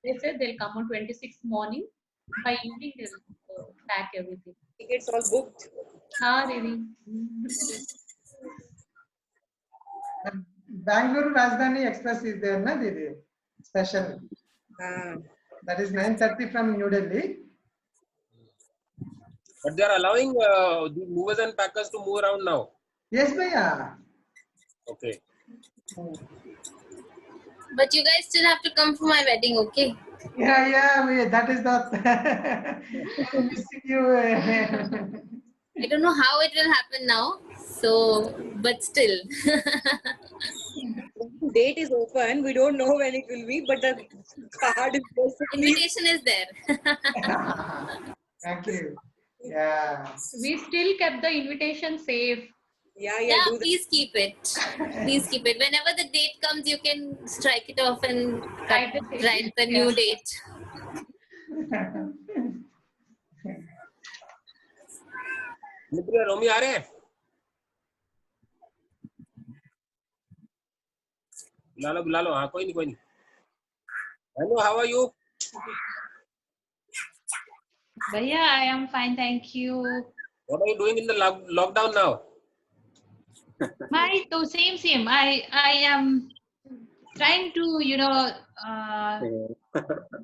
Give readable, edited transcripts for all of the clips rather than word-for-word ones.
They said they'll come on 26th morning. By evening, they'll pack everything. Tickets all booked. हाँ दीदी. Bangalore Rajdhani Express is there, na Didi? Special. That is 9:30 from New Delhi. But they are allowing the movers and packers to move around now. Yes, bhaiya. Okay. But you guys still have to come for my wedding, okay? Yeah, that is the missing you. I don't know how it will happen now. So, but still. The date is open. We don't know when it will be, but the card is basically. Invitation is there. Thank you. Yeah. We still kept the invitation safe. Yeah, Yeah, do that. please keep it. Please keep it. Whenever the date comes, you can strike it off and write the new date. मित्र रोमी आ रहे हैं? बुला लो हाँ कोई नहीं. Hello, how are you? Bhaiya, I am fine, thank you. What are you doing in the lockdown now? Same. I am trying to,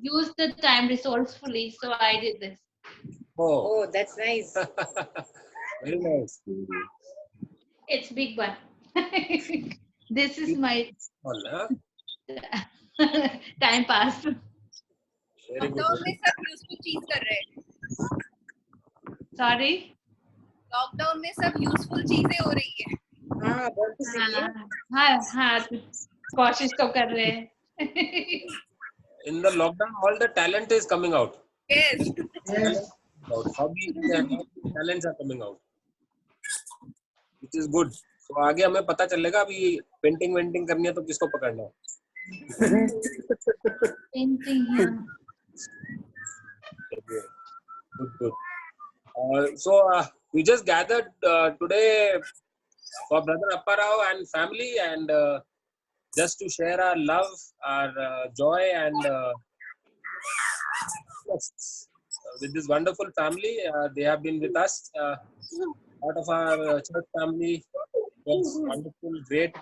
use the time resourcefully. So I did this. Oh, that's nice. Very nice. It's big one. This is my time pass. Lockdown में सब useful चीज कर रहे हैं. Sorry. Lockdown में सब useful चीजें हो रही है. हाँ, बहुत खुशी है. हाँ, कोशिश तो कर रहे हैं. In the lockdown, all the talent is coming out. Yes. Hobbies and talents are coming out, which is good. So आगे हमें पता चलेगा अभी पेंटिंग वेंटिंग करनी है तो किसको पकड़ना है. Painting. Good. So we just gathered today for Brother Appa Rao and family, and just to share our love, our joy, and with this wonderful family. They have been with us. Part of our church family. It was wonderful, great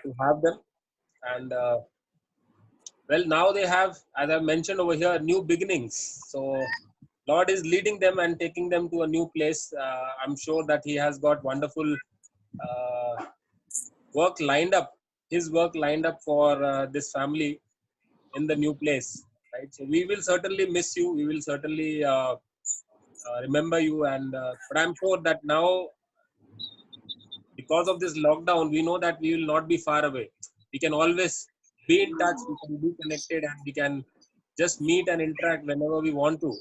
to have them. And well, now they have, as I mentioned over here, new beginnings. So Lord is leading them and taking them to a new place. I'm sure that He has got wonderful work lined up, His work lined up for this family in the new place. Right. So we will certainly miss you. We will certainly remember you. And but I'm sure that now, because of this lockdown, we know that we will not be far away. We can always be in touch. We can be connected, and we can just meet and interact whenever we want to.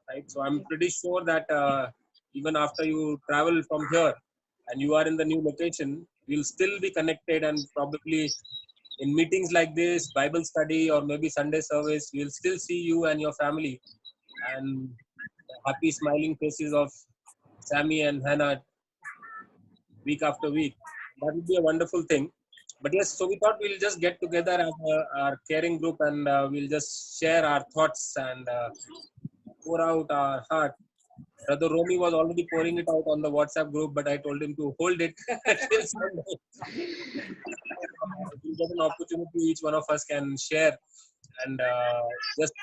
Right. So I'm pretty sure that even after you travel from here and you are in the new location, we'll still be connected, and probably in meetings like this, Bible study, or maybe Sunday service, we'll still see you and your family, and the happy smiling faces of Sammy and Hannah week after week. That would be a wonderful thing. But yes, so we thought we'll just get together as our caring group, and we'll just share our thoughts and pour out our heart. Brother Romy was already pouring it out on the WhatsApp group, but I told him to hold it till Sunday. We'll get an opportunity, each one of us can share and just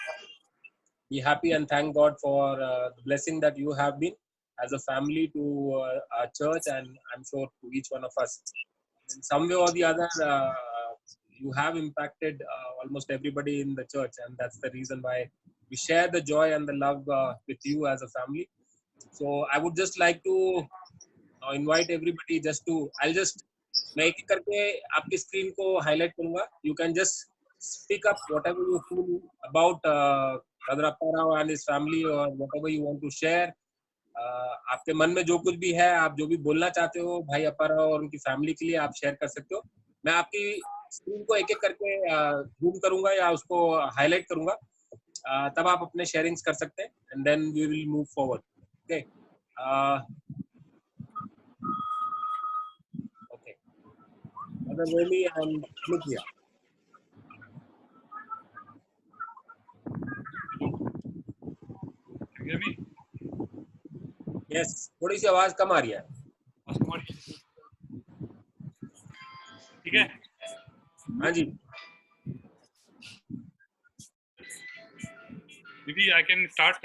be happy and thank God for the blessing that you have been as a family to our church, and I'm sure to each one of us. In some way or the other, you have impacted almost everybody in the church, and that's the reason why we share the joy and the love with you as a family. So I would just like to invite everybody मैं एक करके आपकी screen को highlight करूंगा. You can just speak up whatever you feel about Brother Appa Rao and his family, or whatever you want to share. आपके मन में जो कुछ भी है, आप जो भी बोलना चाहते हो भाई अप्पा राव और उनकी फैमिली के लिए, आप शेयर कर सकते हो. मैं आपकी स्क्रीन को एक एक करके जूम करूंगा या उसको हाईलाइट करूंगा, तब आप अपने शेयरिंग्स कर सकते हैं, and then we will move forward. Okay okay Brother Romy and Nithya. hear me? Yes, थोड़ी सी आवाज कम आ रही है. ठीक है? हाँ जी. Maybe I can start.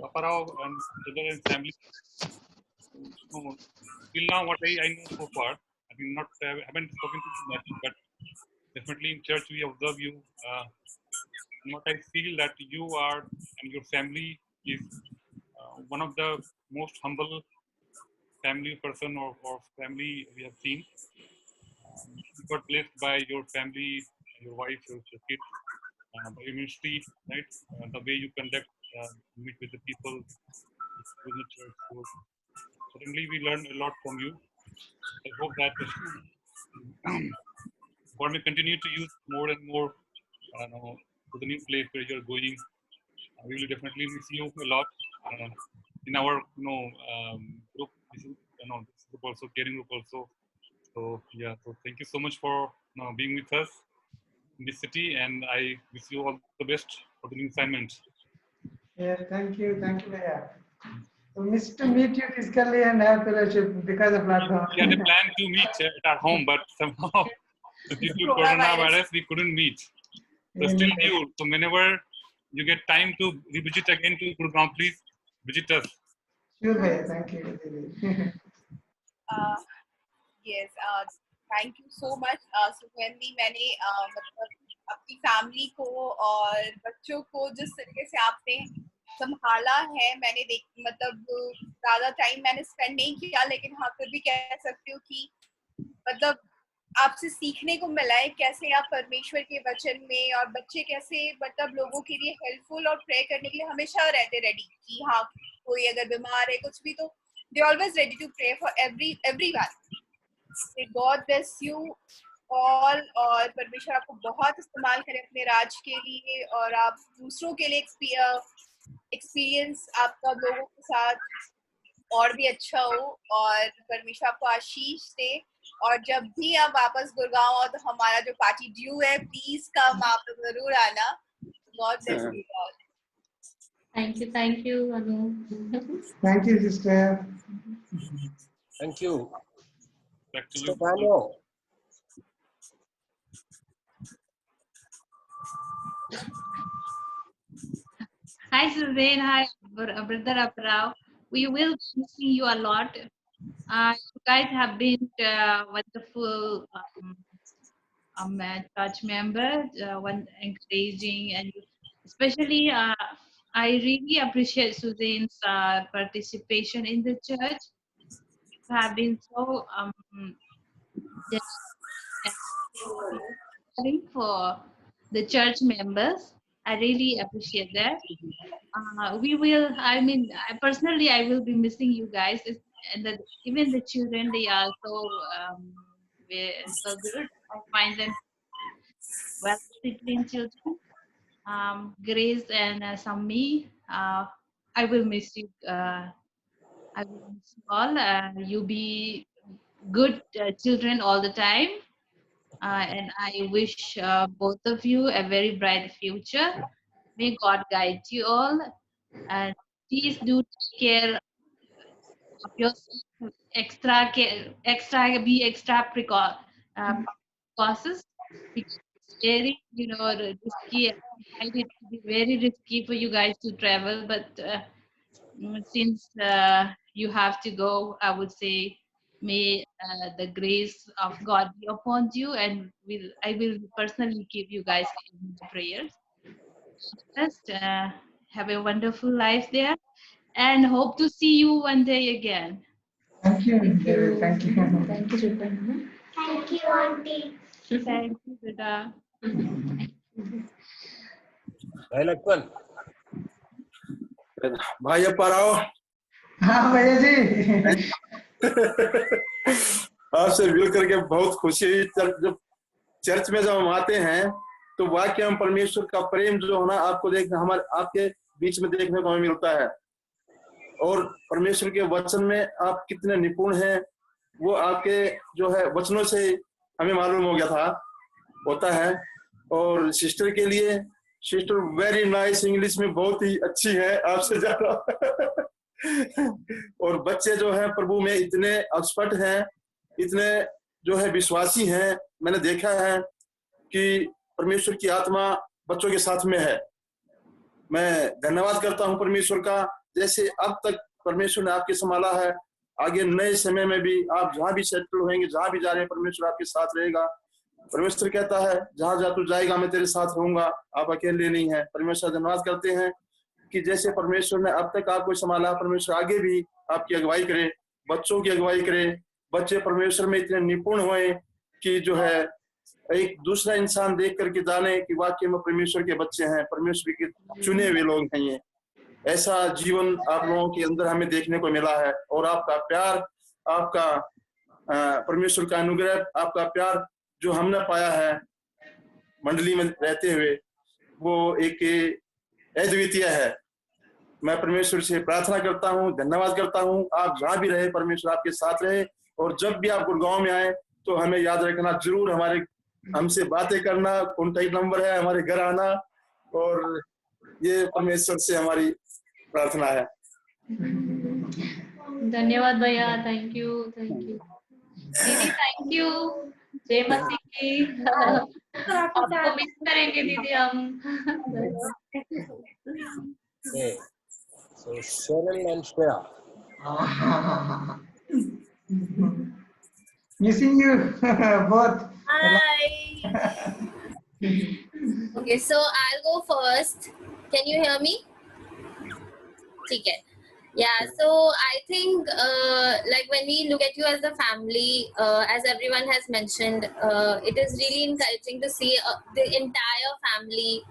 Paparao and brother and family. So, till now, what I know so far, I mean, haven't spoken to you much, but definitely in church we observe you. And what I feel that you are and your family is one of the most humble family person or family we have seen. You got blessed by your family, your wife, your kids, by your ministry, right? The way you conduct, meet with the people, with the church. So certainly we learn a lot from you. I hope that God may continue to use more and more to the new place where you're going. We will definitely miss you a lot in our group. This is group also, caring group also. So yeah, so thank you so much for being with us in this city, and I wish you all the best for the new assignment. Yeah, thank you, Bhaiya. So missed to meet you physically and have fellowship because of lockdown. We had a plan to meet at our home, but somehow due to coronavirus we couldn't meet. So still due. So whenever you get time to revisit again to Gurgaon, please visit us. Sure, Bhaiya. Thank you. Yes, thank you so much. सुगंधी, मैंने मतलब अपनी family को और बच्चों को जिस तरीके से आपने संभाला है, मैंने मतलब ज़्यादा टाइम मैंने स्पेंड नहीं किया, लेकिन हाँ फिर भी कह सकती हूँ कि मतलब आपसे सीखने को मिला है कैसे आप परमेश्वर के वचन में, और बच्चे कैसे मतलब लोगों के लिए हेल्पफुल और प्रे करने के लिए हमेशा रहते रेडी कि हाँ कोई अगर बीमार है कुछ भी तो they always ready to pray for everyone. God bless you all, और परमेश्वर आपको बहुत इस्तेमाल करे अपने राज के लिए, और आप दूसरों के लिए एक्सपीरियंस आपका लोगों के साथ और भी अच्छा हो, और परमेश्वर आपको आशीष दे. और जब भी आप वापस गुड़गांव आओ तो हमारा जो पार्टी ड्यू है, प्लीज कम, आप जरूर आना. God bless you all. Thank you, Anu. Thank you, sister. Thank you. Back to you. Stefano. Hi, Suzanne. Hi, Brother Aparao. We will be missing you a lot. You guys have been wonderful church members, encouraging, and especially I really appreciate Suzanne's participation in the church. You have been so for the church members. I really appreciate that. We will, I mean, personally, I will be missing you guys. And even the children, they are so good. I find them well-disciplined children. Grace and Sammi, I will miss you. I will miss you all. You be good children all the time. And I wish both of you a very bright future. May God guide you all. And please do take care of yourself. Be extra cautious. Because it's very, risky. I find it to be very risky for you guys to travel. But since you have to go, I would say, may the grace of God be upon you, and I will personally keep you guys in my prayers. Just have a wonderful life there, and hope to see you one day again. Thank you. Thank you. Thank you, Shubham. Thank you, Auntie. Thank you, Dada. Hi, Lakshman. भाई पराओ. हाँ भैया जी. आपसे मिल करके बहुत खुशी हुई. जब church में जब हम आते हैं तो वाकई हम परमेश्वर का प्रेम जो है ना आपको हमारे आपके बीच में देखने को हमें मिलता है, और परमेश्वर के वचन में आप कितने निपुण हैं वो आपके जो है वचनों से हमें मालूम हो गया होता है. और सिस्टर के लिए सिस्टर वेरी नाइस, इंग्लिश में बहुत ही अच्छी है आपसे ज्यादा। और बच्चे जो हैं प्रभु में इतने एक्सपर्ट हैं, इतने जो है विश्वासी हैं। मैंने देखा है कि परमेश्वर की आत्मा बच्चों के साथ में है। मैं धन्यवाद करता हूं परमेश्वर का, जैसे अब तक परमेश्वर ने आपके संभाला है। आगे नए समय में भी आप जहां भी सेटल होंगे, जहां भी जा रहे हैं, परमेश्वर आपके साथ रहेगा। परमेश्वर कहता है जहां जा तू जाएगा मैं तेरे साथ रहूंगा, आप अकेले नहीं है। परमेश्वर धन्यवाद करते हैं कि जैसे परमेश्वर ने अब तक आपको संभाला, परमेश्वर आगे भी आपकी अगुवाई करे, बच्चों की अगुवाई करे। बच्चे परमेश्वर में इतने निपुण हुए कि जो है एक दूसरा इंसान देख करके जाने कि वाकई में परमेश्वर के बच्चे हैं, परमेश्वर के चुने हुए लोग हैं। ये ऐसा जीवन आप लोगों के अंदर हमें देखने को मिला है। और आपका प्यार, आपका परमेश्वर का अनुग्रह, आपका प्यार जो हमने पाया है मंडली में रहते हुए, वो एक अद्वितीय है। मैं परमेश्वर से प्रार्थना करता हूँ, धन्यवाद करता हूँ। आप जहाँ भी रहे परमेश्वर आपके साथ रहे। और जब भी आप गुड़गांव में आए तो हमें याद रखना, जरूर हमसे बातें करना, कॉन्टैक्ट नंबर है, हमारे घर आना। और ये परमेश्वर से हमारी प्रार्थना है। धन्यवाद भैया, थैंक यू दीदी, थैंक यू। जय मसीह की। आपको मिस करेंगे दीदी हम। Okay. So Cheryl and Shreya. Missing you both. Hi. Okay, so I'll go first. Can you hear me? Okay. Yeah, so I think like when we look at you as a family, as everyone has mentioned, it is really encouraging to see the entire family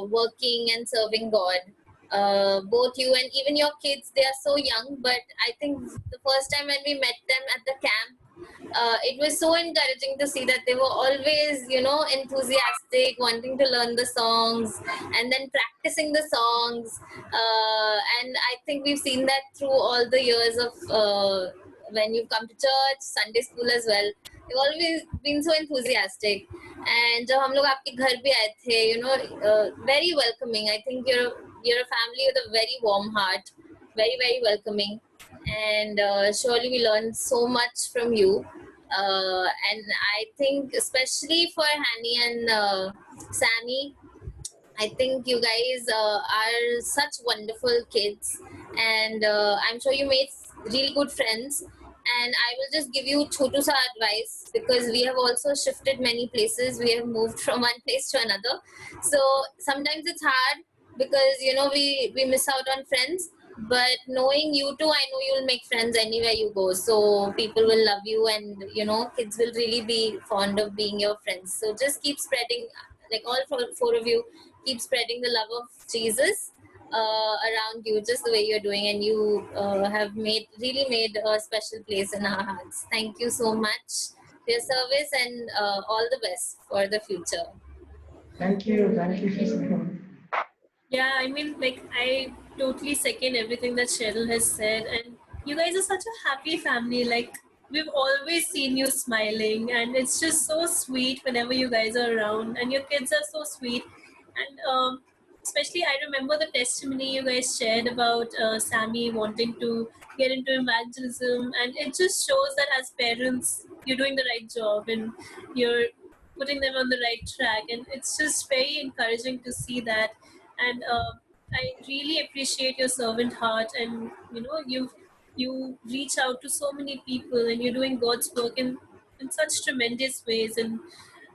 working and serving God. Both you and even your kids, they are so young, but I think the first time when we met them at the camp, it was so encouraging to see that they were always, enthusiastic, wanting to learn the songs and then practicing the songs. And I think we've seen that through all the years of when you've come to church, Sunday school as well. They've always been so enthusiastic. And जब हम लोग आपके घर भी आए थे, very welcoming. I think you're a family with a very warm heart, very, very welcoming. And surely we learned so much from you. And I think especially for Hani and Sammy, I think you guys are such wonderful kids, and I'm sure you made really good friends. And I will just give you chotu sa advice, because we have also shifted many places. We have moved from one place to another, so sometimes it's hard because we miss out on friends. But knowing you two, I know you'll make friends anywhere you go. So people will love you, and kids will really be fond of being your friends. So just keep spreading, like all four of you, keep spreading the love of Jesus around you, just the way you're doing, and you have really made a special place in our hearts. Thank you so much for your service, and all the best for the future. Thank you. Thank you. Yeah, I mean, like, I totally second everything that Cheryl has said. And you guys are such a happy family. Like, we've always seen you smiling, and it's just so sweet whenever you guys are around. And your kids are so sweet. And especially, I remember the testimony you guys shared about Sammy wanting to get into evangelism. And it just shows that as parents, you're doing the right job and you're putting them on the right track. And it's just very encouraging to see that. And I really appreciate your servant heart, and you reach out to so many people, and you're doing God's work in such tremendous ways. And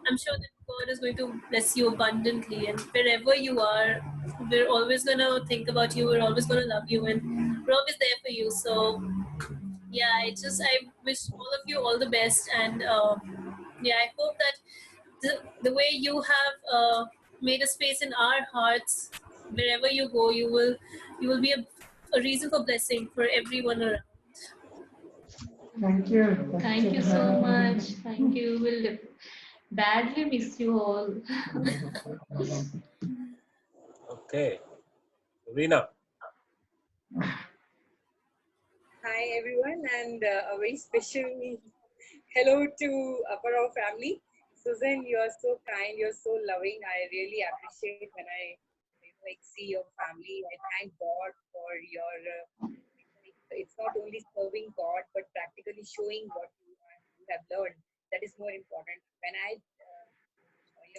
I'm sure that God is going to bless you abundantly, and wherever you are, we're always going to think about you, we're always going to love you, and we're always there for you. So yeah, I wish all of you all the best. And I hope that the way you have made a space in our hearts, wherever you go, you will be a reason for blessing for everyone around. Thank you. Thank you so much. Thank you. We'll badly miss you all. Okay. Reena. Hi everyone, and a very special hello to Aparao family. Susan, you're so kind. You're so loving. I really appreciate when I like see your family. I thank God for your. It's not only serving God, but practically showing what you have learned. That is more important. When I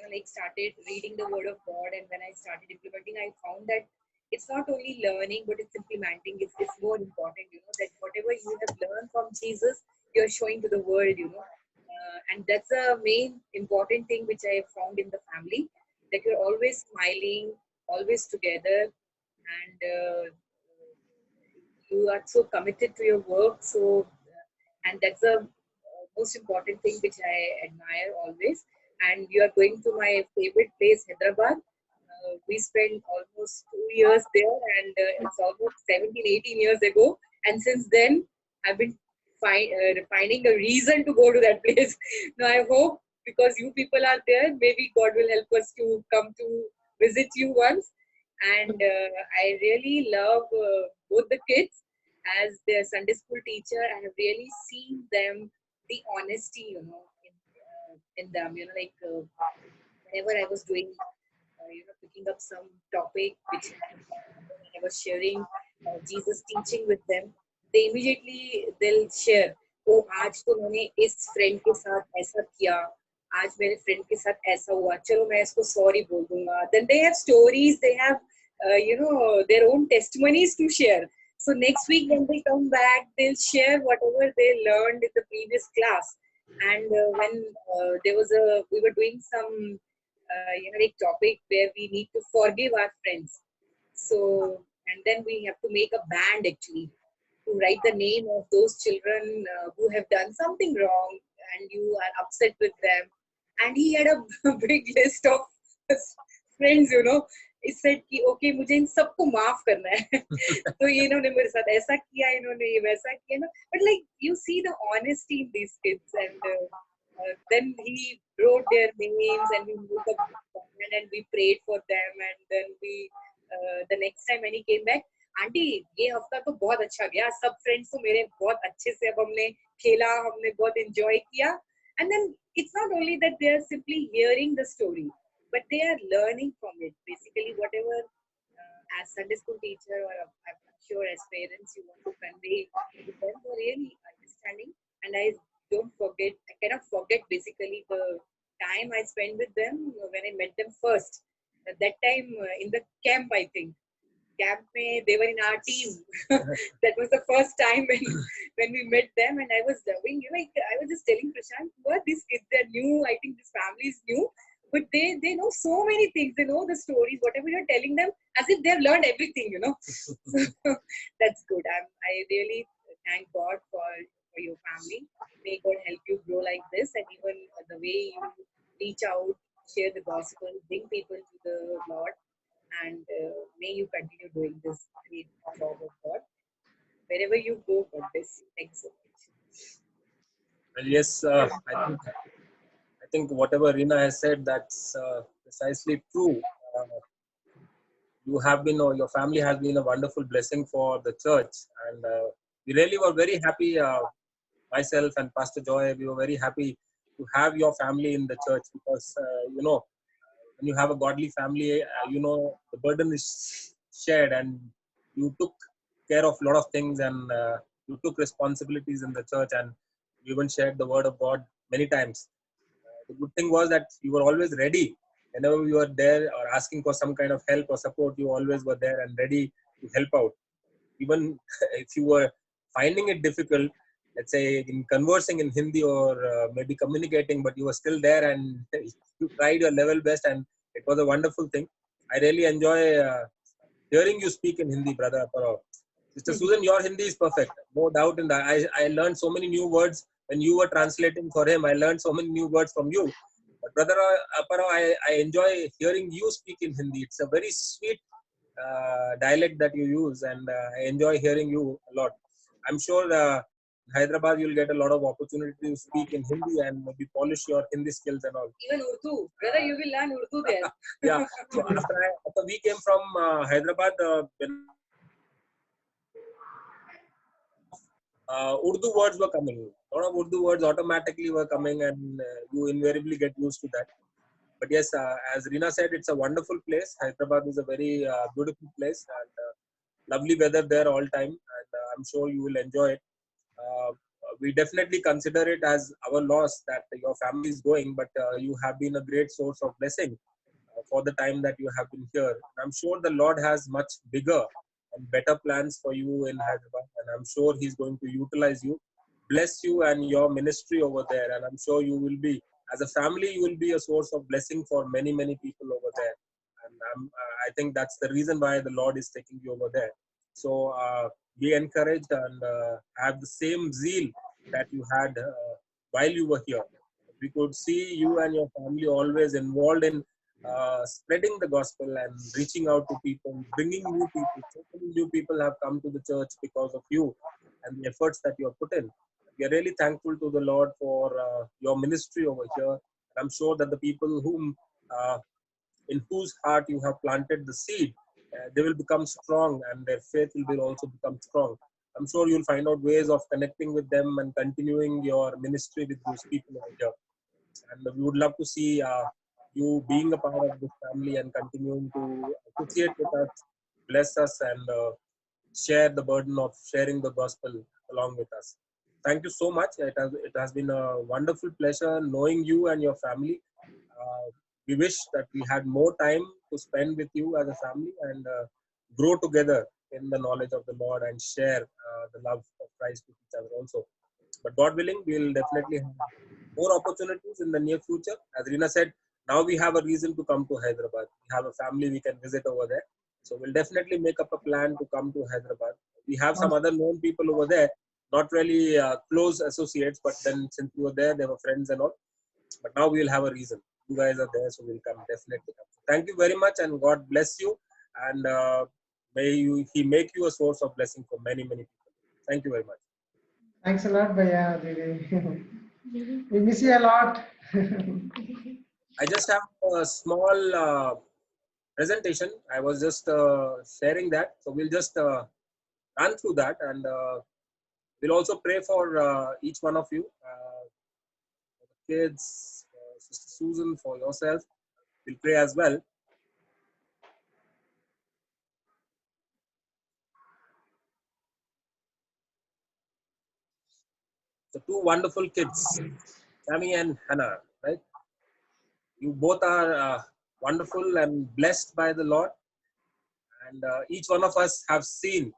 like started reading the Word of God, and when I started implementing, I found that it's not only learning, but it's implementing. It's more important. That whatever you have learned from Jesus, you're showing to the world. And that's the main important thing which I have found in the family, that you're always smiling, always together, and you are so committed to your work. So, and that's the most important thing which I admire always. And you are going to my favorite place, Hyderabad. We spent almost 2 years there, and it's almost 17, 18 years ago. And since then, I've been finding a reason to go to that place. Now, I hope because you people are there, maybe God will help us to come to visit you once. And I really love both the kids. As their Sunday school teacher, I have really seen them, the honesty, in them. Whenever I was doing, picking up some topic which I was sharing Jesus teaching with them, they immediately they'll share. Oh, आज तो मैंने इस friend के साथ ऐसा किया, आज मेरे friend के साथ ऐसा हुआ, चलो मैं इसको sorry बोल दूँगा. Then they have stories, they have their own testimonies to share. So next week when they come back, they'll share whatever they learned in the previous class. And when we were doing some like topic where we need to forgive our friends. So, and then we have to make a band actually to write the name of those children who have done something wrong and you are upset with them. And he had a big list of friends, he said कि okay मुझे इन सबको माफ करना है तो ये इन्होंने मेरे साथ ऐसा किया इन्होंने ये वैसा किया ना. But like you see the honesty in these kids, and then he wrote their names and we moved up and we prayed for them, and then we the next time when he came back, aunty ये हफ्ता तो बहुत अच्छा गया, सब friends तो मेरे बहुत अच्छे से अब हमने खेला, हमने बहुत एंजॉय किया. And then it's not only that they are simply hearing the story, but they are learning from it. Basically, whatever as Sunday school teacher or I'm sure as parents you want to convey to them, they're really understanding. And I cannot forget basically the time I spent with them when I met them first. At that time in the camp, I think. Camp mein, they were in our team. That was the first time when we met them, and I was loving. I was just telling Prashant, who are these kids? They're new. I think this family is new, but they know so many things. They know the stories. Whatever you're telling them, as if they've learned everything. So that's good. I really thank God for your family. May God help you grow like this, and even the way you reach out, share the gospel, bring people to the Lord. And may you continue doing this great job of God. Wherever you go, God bless you. Thanks so much. Well, yes, I think whatever Rina has said, that's precisely true. You have been, or your family has been a wonderful blessing for the church, and we really were very happy. Myself and Pastor Joy, we were very happy to have your family in the church, because when you have a godly family, the burden is shared, and you took care of a lot of things, and you took responsibilities in the church, and you even shared the word of God many times. The good thing was that you were always ready. Whenever you were there or asking for some kind of help or support, you always were there and ready to help out. Even if you were finding it difficult, let's say in conversing in Hindi or maybe communicating, but you were still there and you tried your level best, and it was a wonderful thing. I really enjoy hearing you speak in Hindi, brother Aparo. Sister Susan, your Hindi is perfect, no doubt in that. I learned so many new words when you were translating for him. I learned so many new words from you. But brother Aparo, I enjoy hearing you speak in Hindi. It's a very sweet dialect that you use, and I enjoy hearing you a lot. I'm sure Hyderabad, you'll get a lot of opportunity to speak in Hindi and maybe polish your Hindi skills and all. Even Urdu. Brother, you will learn Urdu there. Yeah. So after we came from Hyderabad, Urdu words were coming. lot of Urdu words automatically were coming, and you invariably get used to that. But yes, as Reena said, it's a wonderful place. Hyderabad is a very beautiful place, and lovely weather there all time, and I'm sure you will enjoy it. Uh, we definitely consider it as our loss that your family is going, but you have been a great source of blessing for the time that you have been here. I'm sure the Lord has much bigger and better plans for you in Hyderabad, and I'm sure He's going to utilize you, bless you and your ministry over there. And I'm sure you will be, as a family, you will be a source of blessing for many, many people over there. And I think that's the reason why the Lord is taking you over there. So be encouraged and have the same zeal that you had while you were here. We could see you and your family always involved in spreading the gospel and reaching out to people, bringing new people. So many new people have come to the church because of you and the efforts that you have put in. We are really thankful to the Lord for your ministry over here. And I'm sure that the people in whose heart you have planted the seed, they will become strong, and their faith will also become strong. I'm sure you'll find out ways of connecting with them and continuing your ministry with those people over here. And we would love to see you being a part of this family and continuing to associate with us, bless us, and share the burden of sharing the gospel along with us. Thank you so much. It has been a wonderful pleasure knowing you and your family. We wish that we had more time to spend with you as a family and grow together in the knowledge of the Lord and share the love of Christ with each other also. But God willing, we'll definitely have more opportunities in the near future. As Reena said, now we have a reason to come to Hyderabad. We have a family we can visit over there. So we'll definitely make up a plan to come to Hyderabad. We have some other known people over there, not really close associates, but then since we were there, they were friends and all. But now we'll have a reason. You guys are there, so we'll come, definitely come. Thank you very much, and God bless you. And may He make you a source of blessing for many, many people. Thank you very much. Thanks a lot, Bhaiya, Didi. We miss you a lot. I just have a small presentation. I was just sharing that. So we'll just run through that, and we'll also pray for each one of you, for the kids, Sister Susan, for yourself. We'll pray as well. So two wonderful kids, Sammy and Hannah, right? You both are wonderful and blessed by the Lord. And each one of us have seen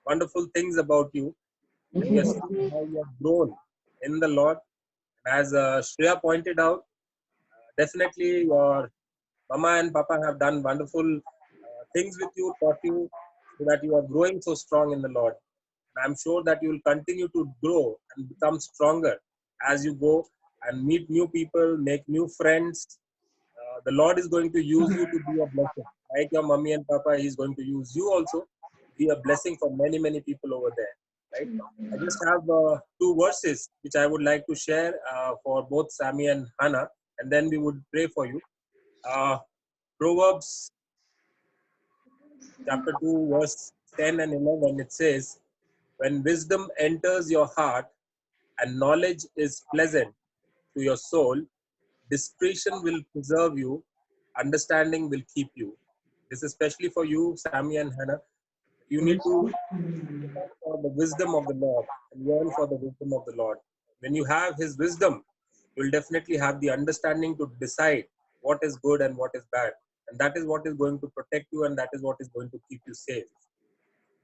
wonderful things about you. We have seen how you have grown in the Lord. And as Shreya pointed out, definitely your mama and papa have done wonderful things with you, taught you, so that you are growing so strong in the Lord. And I'm sure that you will continue to grow and become stronger as you go and meet new people, make new friends. The Lord is going to use you to be a blessing. Like your mommy and papa, He's going to use you also to be a blessing for many, many people over there. Right? I just have two verses which I would like to share for both Sammy and Hannah, and then we would pray for you. Proverbs chapter 2, verse 10 and 11, it says, when wisdom enters your heart and knowledge is pleasant to your soul, discretion will preserve you, understanding will keep you. This is especially for you, Sammy and Hannah. You need to look for the wisdom of the Lord and yearn for the wisdom of the Lord. When you have His wisdom, you'll definitely have the understanding to decide what is good and what is bad. And that is what is going to protect you, and that is what is going to keep you safe.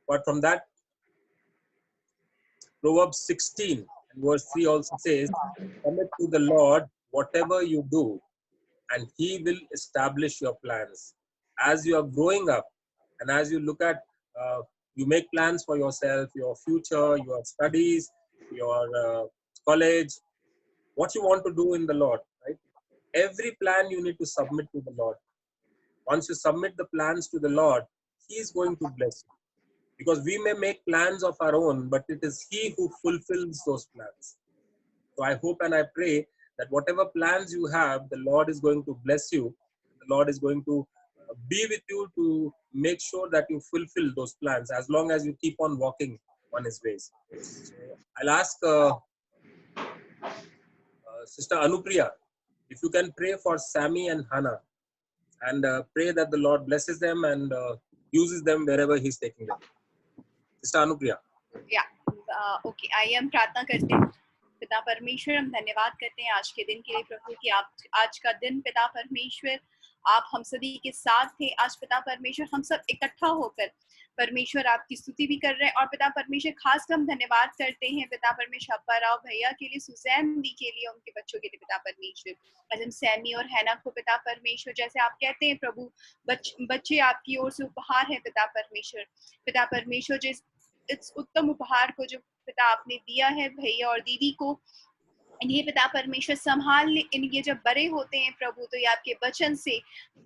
But from that, Proverbs 16 and verse 3 also says, commit to the Lord whatever you do, and He will establish your plans. As you are growing up, and as you look at, you make plans for yourself, your future, your studies, your college, what you want to do in the Lord, right? Every plan you need to submit to the Lord. Once you submit the plans to the Lord, He is going to bless you. Because we may make plans of our own, but it is He who fulfills those plans. So I hope and I pray that whatever plans you have, the Lord is going to bless you. The Lord is going to be with you to make sure that you fulfill those plans as long as you keep on walking on His ways. So I'll ask Sister Anupriya, if you can pray for Sammy and Hannah, and pray that the Lord blesses them and uses them wherever He's taking them. Sister Anupriya. Okay आइए हम प्रार्थना करते हैं। पिता परमेश्वर, हम धन्यवाद करते हैं आज के दिन के लिए प्रभु कि आप आज का दिन पिता परमेश्वर आप हम सभी के साथ थे। आज पिता परमेश्वर हम सब इकट्ठा होकर परमेश्वर आपकी स्तुति भी कर रहे हैं और पिता परमेश्वर खासकर हम धन्यवाद करते हैं पिता परमेश्वर अप्पा राव भैया के लिए, सुजैन दी के लिए, उनके बच्चों के लिए पिता परमेश्वर। आज हम सैमी और हैना को पिता परमेश्वर, जैसे आप कहते हैं प्रभु बच्चे आपकी ओर से उपहार है पिता परमेश्वर। पिता परमेश्वर जिस इस उत्तम उपहार को जो पिता आपने दिया है भैया और दीदी को, इन्हें पिता परमेश्वर संभाल ले। ये जब बड़े होते हैं प्रभु तो ये आपके वचन से,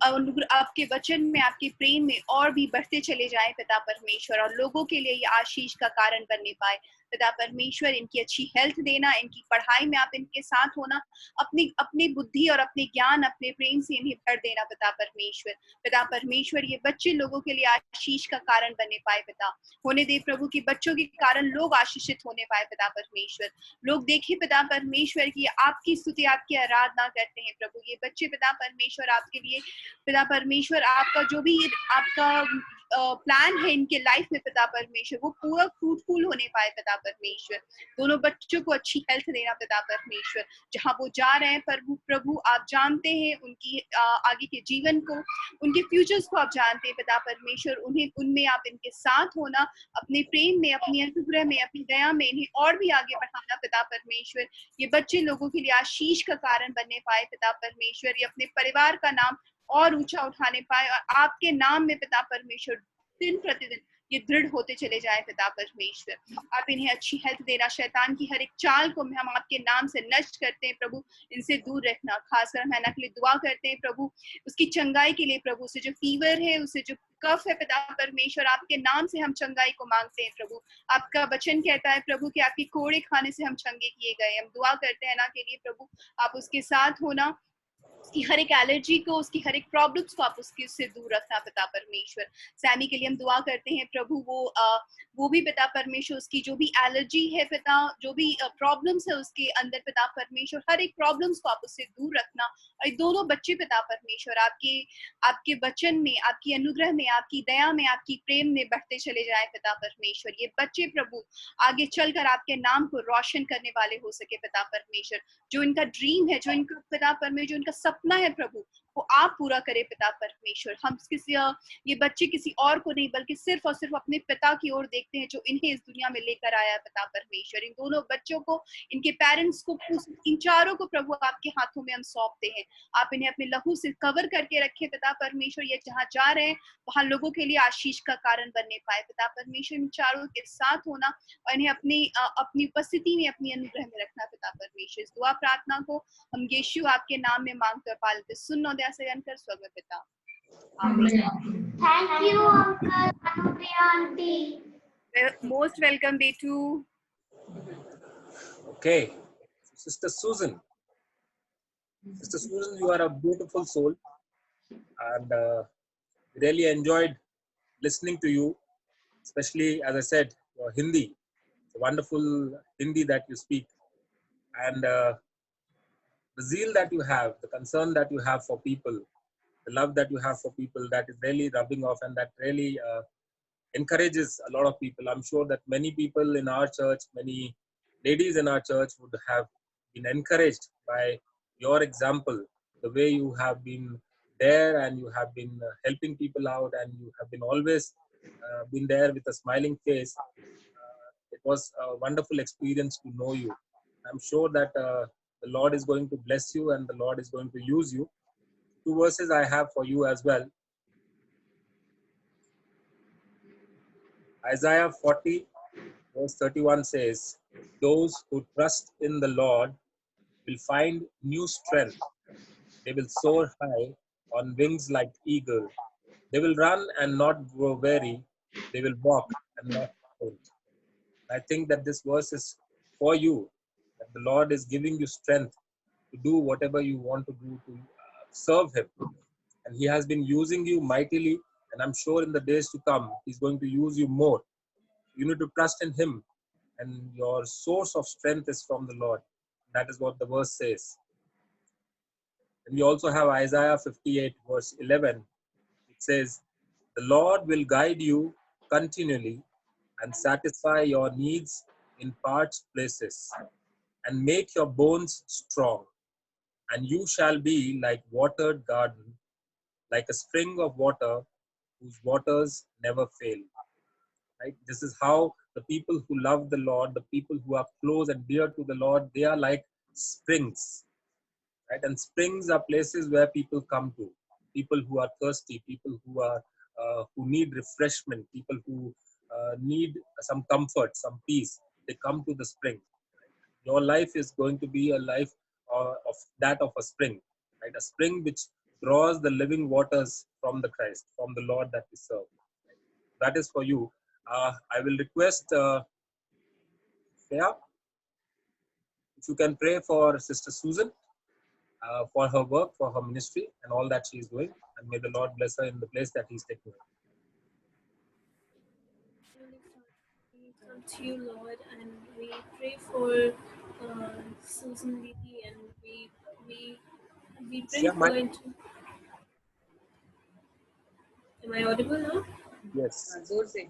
आपके वचन में, आपके प्रेम में और भी बढ़ते चले जाए पिता परमेश्वर, और लोगों के लिए ये आशीष का कारण बनने पाए पिता परमेश्वर। इनकी अच्छी हेल्थ देना, इनकी पढ़ाई में आप इनके साथ होना, अपनी बुद्धि और अपने ज्ञान, अपने प्रेम से इन्हें भर देना पिता परमेश्वर। पिता परमेश्वर ये बच्चे लोगों के लिए आशीष का कारण बनने पाए पिता। होने दे प्रभु कि बच्चों के कारण लोग आशीषित होने पाए पिता परमेश्वर। लोग देखे पिता परमेश्वर की आपकी स्तुति, आपकी आराधना करते हैं प्रभु। ये बच्चे पिता परमेश्वर आपके लिए पिता परमेश्वर आपका जो भी आपका प्लान है इनके लाइफ में पिता परमेश्वर, वो पूरा फ्रूटफुल होने पाए पिता परमेश्वर। दोनों बच्चों को अच्छी हेल्थ देना पिता परमेश्वर। जहां वो जा रहे हैं प्रभु आप जानते हैं उनकी आगे के जीवन को, उनके फ्यूचर्स को आप जानते हैं पिता परमेश्वर। उनमें आप इनके साथ होना, अपने प्रेम में, अपनी अनुग्रह में, अपनी दया में इन्हें और भी आगे बढ़ाना पिता परमेश्वर। ये बच्चे लोगों के लिए आशीष का कारण बनने पाए पिता परमेश्वर। ये अपने परिवार का नाम और ऊंचा उठाने पाए और आपके नाम में पिता परमेश्वर दिन प्रतिदिन ये दृढ़ होते चले जाए पिता परमेश्वर। आप इन्हें अच्छी हेल्थ देना, शैतान की हर एक चाल को हम आपके नाम से नष्ट करते हैं प्रभु, इनसे दूर रखना। खासकर हम हैना के लिए दुआ करते हैं प्रभु, उसकी चंगाई के लिए प्रभु। उसे जो फीवर है, उसे जो कफ है पिता परमेश्वर, आपके नाम से हम चंगाई को मांगते हैं प्रभु। आपका वचन कहता है प्रभु कि आपकी कोड़े खाने से हम चंगे किए गए। हम दुआ करते हैं ना के लिए प्रभु, आप उसके साथ होना, उसकी हर एक एलर्जी को, उसकी हर एक प्रॉब्लम्स को आप उससे दूर रखना पिता परमेश्वर। सैमी के लिए हम दुआ करते हैं प्रभु, वो भी पिता परमेश्वर, उसकी जो भी एलर्जी है पिता, जो भी प्रॉब्लम्स है उसके अंदर पिता परमेश्वर, हर एक प्रॉब्लम्स को आप उससे दूर रखना। और ये दोनों बच्चे पिता परमेश्वर आपके वचन में, आपकी अनुग्रह में, आपकी दया में, आपकी प्रेम में बढ़ते चले जाए पिता परमेश्वर। ये बच्चे प्रभु आगे चलकर आपके नाम को रोशन करने वाले हो सके पिता परमेश्वर। जो इनका ड्रीम है, जो इनका पिता परमेश्वर, जो इनका सपना है प्रभु, वो आप पूरा करे पिता परमेश्वर। हम ये बच्चे किसी और को नहीं बल्कि सिर्फ और सिर्फ अपने पिता की ओर देखते हैं जो इन्हें इस दुनिया में लेकर आया पिता परमेश्वर। इन दोनों बच्चों को, इनके पेरेंट्स को, इन चारों को प्रभु आपके हाथों में हम सौंपते हैं। आप इन्हें अपने लहू से कवर करके रखें पिता परमेश्वर। ये जहाँ जा रहे हैं वहां लोगों के लिए आशीष का कारण बनने पाए पिता परमेश्वर। इन चारों के साथ होना और इन्हें अपनी उपस्थिति में, अपनी अनुग्रह में रखना पिता परमेश्वर। इस दुआ प्रार्थना को हम यीशु आपके नाम में मांगते और पालते, सुन और दया से कर स्वर्ग में पिता, आमीन। Thank you, Uncle Anupriya auntie. Most welcome, Betu. Okay, Sister Susan. Sister Susan, you are a beautiful soul, and really enjoyed listening to you, especially as I said, your Hindi, the wonderful Hindi that you speak, and the zeal that you have, the concern that you have for people, the love that you have for people, that is really rubbing off, and that really encourages a lot of people. I'm sure that many people in our church, many ladies in our church would have been encouraged by your example, the way you have been there and you have been helping people out, and you have been always been there with a smiling face. It was a wonderful experience to know you. I'm sure that the Lord is going to bless you and the Lord is going to use you. 2 verses I have for you as well. Isaiah 40 verse 31 says, those who trust in the Lord will find new strength. They will soar high on wings like eagle. They will run and not grow weary. They will walk and not faint. I think that this verse is for you, that the Lord is giving you strength to do whatever you want to do, to serve Him. And He has been using you mightily, and I'm sure in the days to come, He's going to use you more. You need to trust in Him, and your source of strength is from the Lord. That is what the verse says. And we also have Isaiah 58 verse 11. It says, the Lord will guide you continually and satisfy your needs in parched places and make your bones strong. And you shall be like watered garden, like a spring of water whose waters never fail. Right? This is how the people who love the Lord, the people who are close and dear to the Lord, they are like springs. Right? And springs are places where people come to. People who are thirsty, people who need refreshment, people who need some comfort, some peace. They come to the spring. Your life is going to be a life of that of a spring, right? A spring which draws the living waters from the Christ, from the Lord that we serve. That is for you. I will request Freya, if you can pray for Sister Susan, for her work, for her ministry, and all that she is doing. And may the Lord bless her in the place that He's taking her. We come to you, Lord, and we pray for Susan Lady, and we bring Yeah, her into. Am I audible now? Yes. Sorry.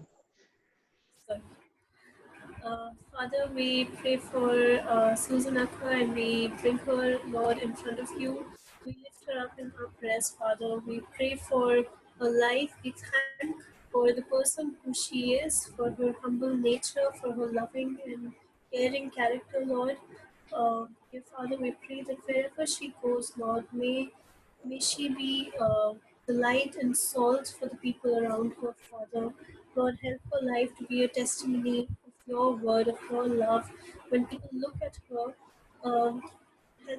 Father, we pray for Susan Akka, and we bring her, Lord, in front of you. We lift her up in our prayers, Father. We pray for her life. We thank for the person who she is, for her humble nature, for her loving and caring character, Lord. Dear Father, we pray that wherever she goes, Lord, may she be the light and salt for the people around her, Father. Lord, help her life to be a testimony of your word, of your love. When people look at her, help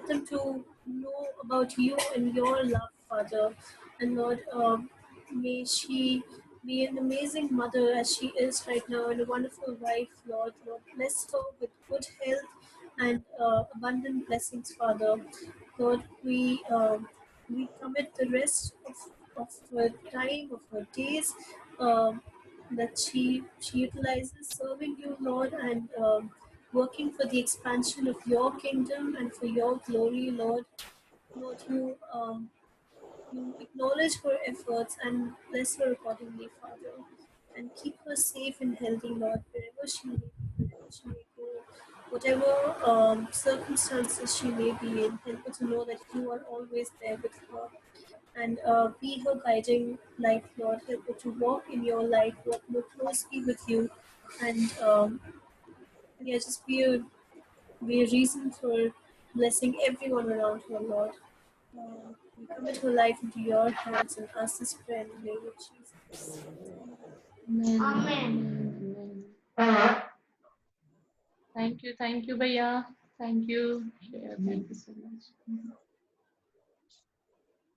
them to know about you and your love, Father. And Lord, may she be an amazing mother as she is right now, and a wonderful wife, Lord. Lord, bless her with good health and abundant blessings, Father. Lord, we commit the rest of her time, of her days, that she utilizes serving you, Lord, and working for the expansion of your kingdom and for your glory, Lord. Lord, you acknowledge her efforts and bless her accordingly, Father, and keep her safe and healthy, Lord, wherever she may be, wherever she may go, whatever circumstances she may be in. Help her to know that you are always there with her, and be her guiding light, Lord. Help her to walk in your light, walk more closely with you, and yeah, just be a reason for blessing everyone around her, Lord. We commit her life into your hands and ask this prayer in the name of Jesus. Amen. Thank you, Bhaiya. Thank you. Thank you so much.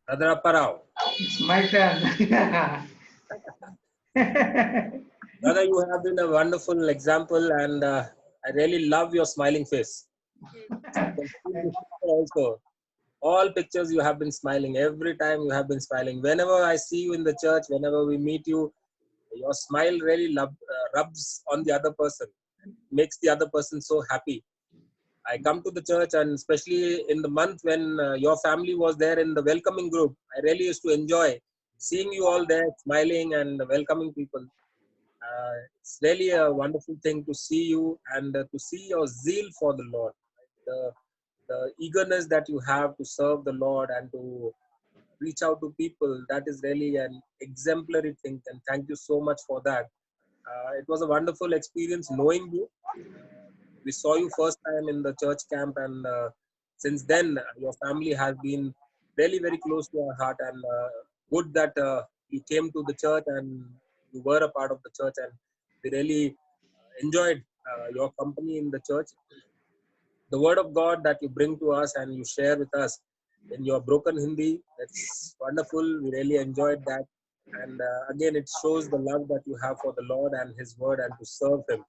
Brother Apparao. It's my turn. Brother, you have been a wonderful example, and I really love your smiling face. Also, all pictures you have been smiling. Every time you have been smiling. Whenever I see you in the church, whenever we meet you, your smile really rubs on the other person, makes the other person so happy. I come to the church, and especially in the month when your family was there in the welcoming group, I really used to enjoy seeing you all there smiling and welcoming people. It's really a wonderful thing to see you and to see your zeal for the Lord, the eagerness that you have to serve the Lord and to reach out to people. That is really an exemplary thing, and thank you so much for that. It was a wonderful experience knowing you. We saw you first time in the church camp, and since then your family has been really very close to our heart, and good that you came to the church and you were a part of the church, and we really enjoyed your company in the church. The word of God that you bring to us and you share with us in your broken Hindi, that's wonderful. We really enjoyed that, and again it shows the love that you have for the Lord and his word and to serve him.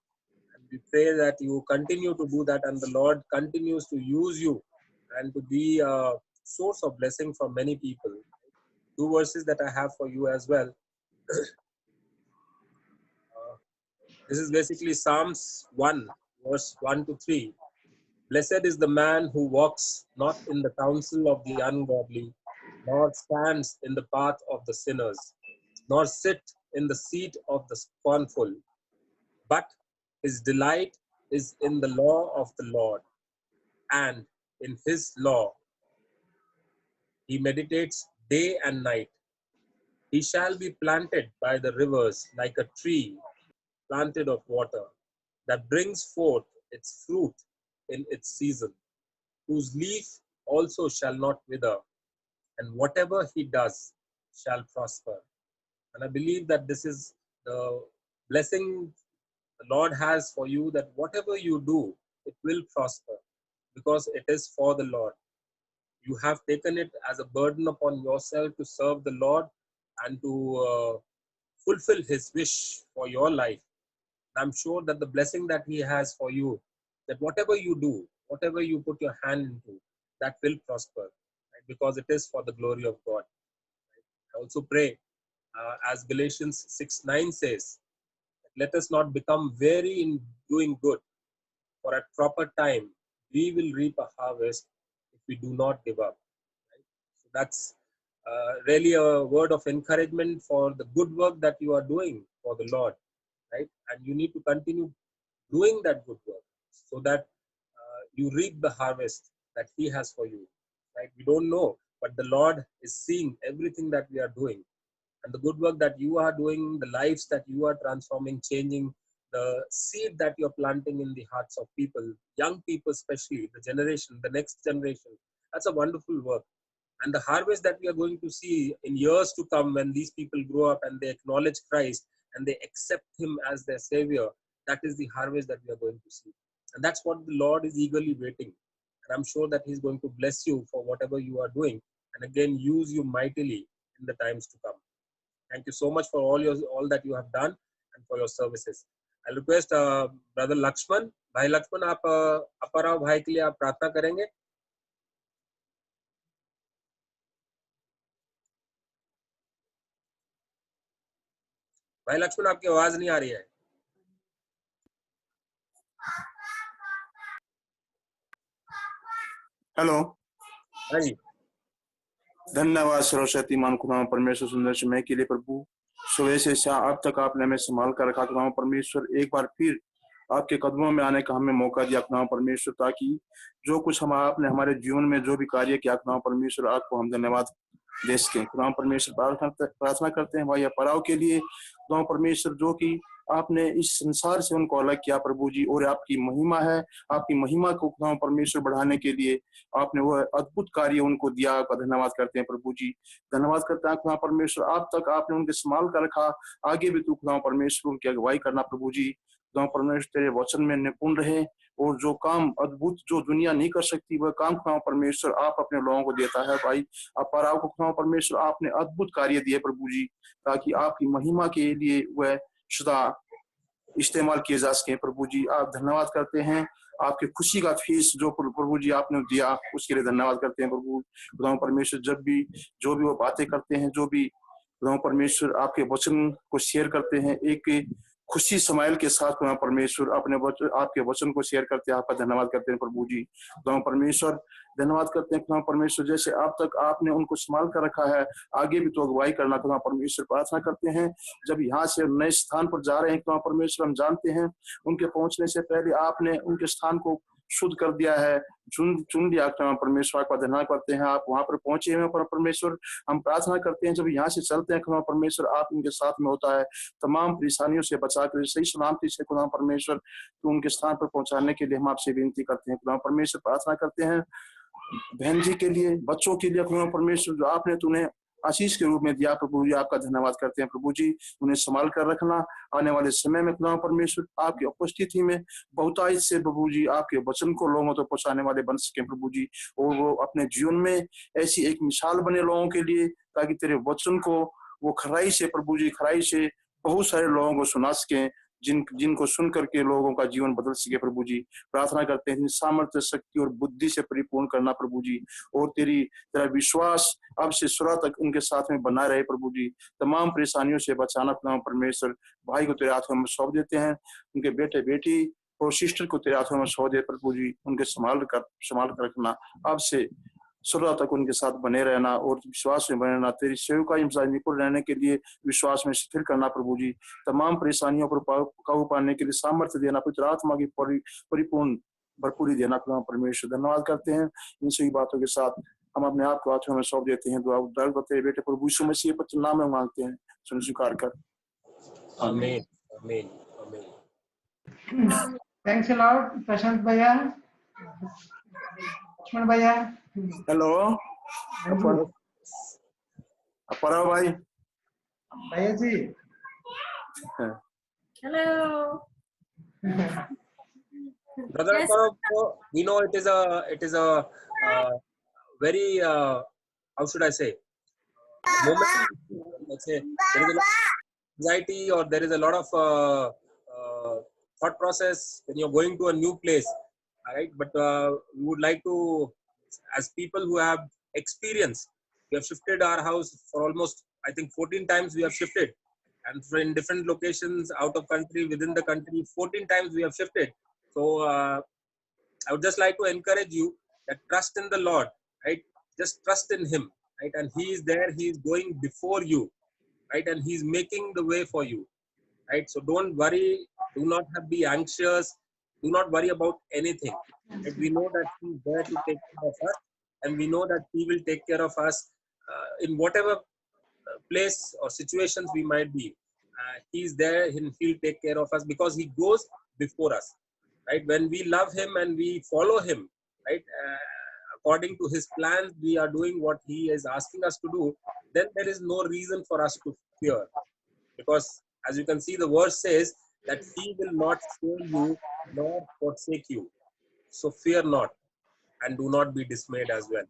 We pray that you continue to do that, and the Lord continues to use you and to be a source of blessing for many people. Two verses that I have for you as well. This is basically Psalms 1, verse 1 to 3. Blessed is the man who walks not in the counsel of the ungodly, nor stands in the path of the sinners, nor sit in the seat of the scornful, but his delight is in the law of the Lord, and in his law he meditates day and night. He shall be planted by the rivers like a tree planted of water, that brings forth its fruit in its season, whose leaf also shall not wither, and whatever he does shall prosper. And I believe that this is the blessing the Lord has for you, that whatever you do, it will prosper, because it is for the Lord. You have taken it as a burden upon yourself to serve the Lord and to fulfill his wish for your life. I'm sure that the blessing that he has for you, that whatever you do, whatever you put your hand into, that will prosper, right? Because it is for the glory of God. Right? I also pray, as Galatians 6:9 says, let us not become weary in doing good, for at proper time we will reap a harvest if we do not give up. Right? So that's really a word of encouragement for the good work that you are doing for the Lord, right? And you need to continue doing that good work so that you reap the harvest that he has for you, right? We don't know, but the Lord is seeing everything that we are doing, and the good work that you are doing, the lives that you are transforming, changing, the seed that you're planting in the hearts of people, young people especially, the generation, the next generation. That's a wonderful work. And the harvest that we are going to see in years to come, when these people grow up and they acknowledge Christ and they accept him as their savior, that is the harvest that we are going to see. And that's what the Lord is eagerly waiting. And I'm sure that he's going to bless you for whatever you are doing, and again use you mightily in the times to come. Thank you so much for all that you have done and for your services. I'll request brother Lakshman. भाई लक्ष्मण, आप अपराव भाई के लिए आप प्रार्थना करेंगे? भाई लक्ष्मण, आपकी आवाज नहीं आ रही है. हेलो. हाँ जी. धन्यवाद सर्वशक्तिमान खुदा परमेश्वर, सुंदर समय के लिए प्रभु. सुबह से शाम अब तक आपने हमें संभाल कर रखा खुदा परमेश्वर. एक बार फिर आपके कदमों में आने का हमें मौका दिया खुदा परमेश्वर, ताकि जो कुछ हम आपने हमारे जीवन में जो भी कार्य किया खुदा परमेश्वर, आपको हम धन्यवाद दे सकें. खुदा परमेश्वर प्रार्थना करते हैं भाई पराव के लिए खुदा परमेश्वर, जो कि आपने इस संसार से उनको अलग किया प्रभु जी, और आपकी महिमा है. आपकी महिमा को खुदा परमेश्वर बढ़ाने के लिए आपने वो अद्भुत कार्य उनको दिया. आपका धन्यवाद करते हैं प्रभु जी. धन्यवाद करते हैं खुदा परमेश्वर, आप तक आपने उनके संभाल कर रखा. आगे भी तू खुदा परमेश्वर उनकी अगुवाई करना प्रभु जी. खुदा परमेश्वर तेरे वचन में निपुण रहे, और जो काम अद्भुत जो दुनिया नहीं कर सकती वह काम खुदा परमेश्वर आप अपने लोगों को देता है भाई. आप पराव को खुदा परमेश्वर आपने अद्भुत कार्य दिए प्रभु जी, ताकि आपकी महिमा के लिए वह सदा इस्तेमाल किए जा सके प्रभु जी. आप धन्यवाद करते हैं. आपके खुशी का फीस जो प्रभु जी आपने दिया उसके लिए धन्यवाद करते हैं प्रभु खुदा परमेश्वर. जब भी जो भी वो बातें करते हैं, जो भी खुदा परमेश्वर आपके वचन को शेयर करते हैं, एक खुशी समाइल के साथ खुदा परमेश्वर अपने आपके वचन को शेयर करते हैं. आपका धन्यवाद करते हैं प्रभु जी. खुदा परमेश्वर धन्यवाद करते हैं खुदा परमेश्वर, जैसे अब तक आपने उनको संभाल कर रखा है, आगे भी तो अगुवाई करना खुदा परमेश्वर. प्रार्थना करते हैं जब यहाँ से नए स्थान पर जा रहे हैं खुदा परमेश्वर, हम जानते हैं उनके पहुंचने से पहले आपने उनके स्थान को शुद्ध कर दिया है, चुन लिया खुदा परमेश्वर. का धन्यवाद करते हैं. आप वहां पर पहुंचे हैं परमेश्वर. हम प्रार्थना करते हैं जब यहाँ से चलते हैं खुदा परमेश्वर, आप उनके साथ में होता है. तमाम परेशानियों से बचा कर सही सलामती से खुदा परमेश्वर तो उनके स्थान पर पहुंचाने के लिए हम आपसे विनती करते हैं खुदा परमेश्वर. प्रार्थना करते हैं बहन जी के लिए, बच्चों के लिए खुदा परमेश्वर, जो आपने उन्हें आशीष के रूप में दिया प्रभु जी. आपका धन्यवाद करते हैं प्रभु जी. उन्हें संभाल कर रखना. आने वाले समय में खुदा परमेश्वर आपकी उपस्थिति में बहुतायत से प्रभु जी आपके वचन को लोगों तक पहुंचाने वाले बन सके प्रभु जी, और वो अपने जीवन में ऐसी एक मिसाल बने लोगों के लिए, ताकि तेरे वचन को वो खराई से प्रभु जी, खराई से बहुत सारे लोगों को सुना सके, जिनको सुन करके लोगों का जीवन बदल सके प्रभु जी. प्रार्थना करते हैं सामर्थ्य, शक्ति और बुद्धि से परिपूर्ण करना प्रभु जी, और तेरा विश्वास अब से सुरा तक उनके साथ में बना रहे प्रभु जी. तमाम परेशानियों से बचाना खुदा परमेश्वर. भाई को तेरे हाथ में सौंप देते हैं, उनके बेटे बेटी और सिस्टर को तेरे हाथों में सौंप दे प्रभु जी। उनके संभाल कर रखना, आपसे सर्वदा तक उनके साथ बने रहना और विश्वास में बने रहना। तेरी सेवका इंसान निपुण रहने के लिए विश्वास में स्थिर करना प्रभु जी। तमाम परेशानियों पर काबू पाने के लिए सामर्थ्य देना, पवित्र आत्मा की परिपूर्ण भरपूरी देना परमेश्वर। धन्यवाद करते हैं इन सभी बातों के साथ हम अपने आप को हाथों में सौंप देते हैं। दुआ उद्धार करते बेटे प्रभु यीशु मसीह के नाम में मांगते हैं, सुन स्वीकार कर, आमीन आमीन आमीन। Thanks a lot, Prashant Bhaiya. Lakshman Bhaiya. Hello अपरा भाई। Bhaiya ji. Hello. Brother Yes. Aparab, we know it is a very how should I say, moment. Let's say there is a lot of anxiety or there is a lot of thought process when you're going to a new place, right? But we would like to, as people who have experience, we have shifted our house for almost, I think, 14 times we have shifted, and in different locations, out of country, within the country, 14 times we have shifted. So I would just like to encourage you that trust in the Lord, right? Just trust in Him, right? And He is there, He is going before you, right? And He's making the way for you, right? So don't worry, do not be anxious, do not worry about anything. Right? We know that He's there to take care of us, and we know that He will take care of us in whatever place or situations we might be. He's there and He'll take care of us because He goes before us, right? When we love Him and we follow Him, right, according to His plans, we are doing what He is asking us to do, then there is no reason for us to fear, because as you can see, the verse says that He will not fail you nor forsake you. So fear not and do not be dismayed as well,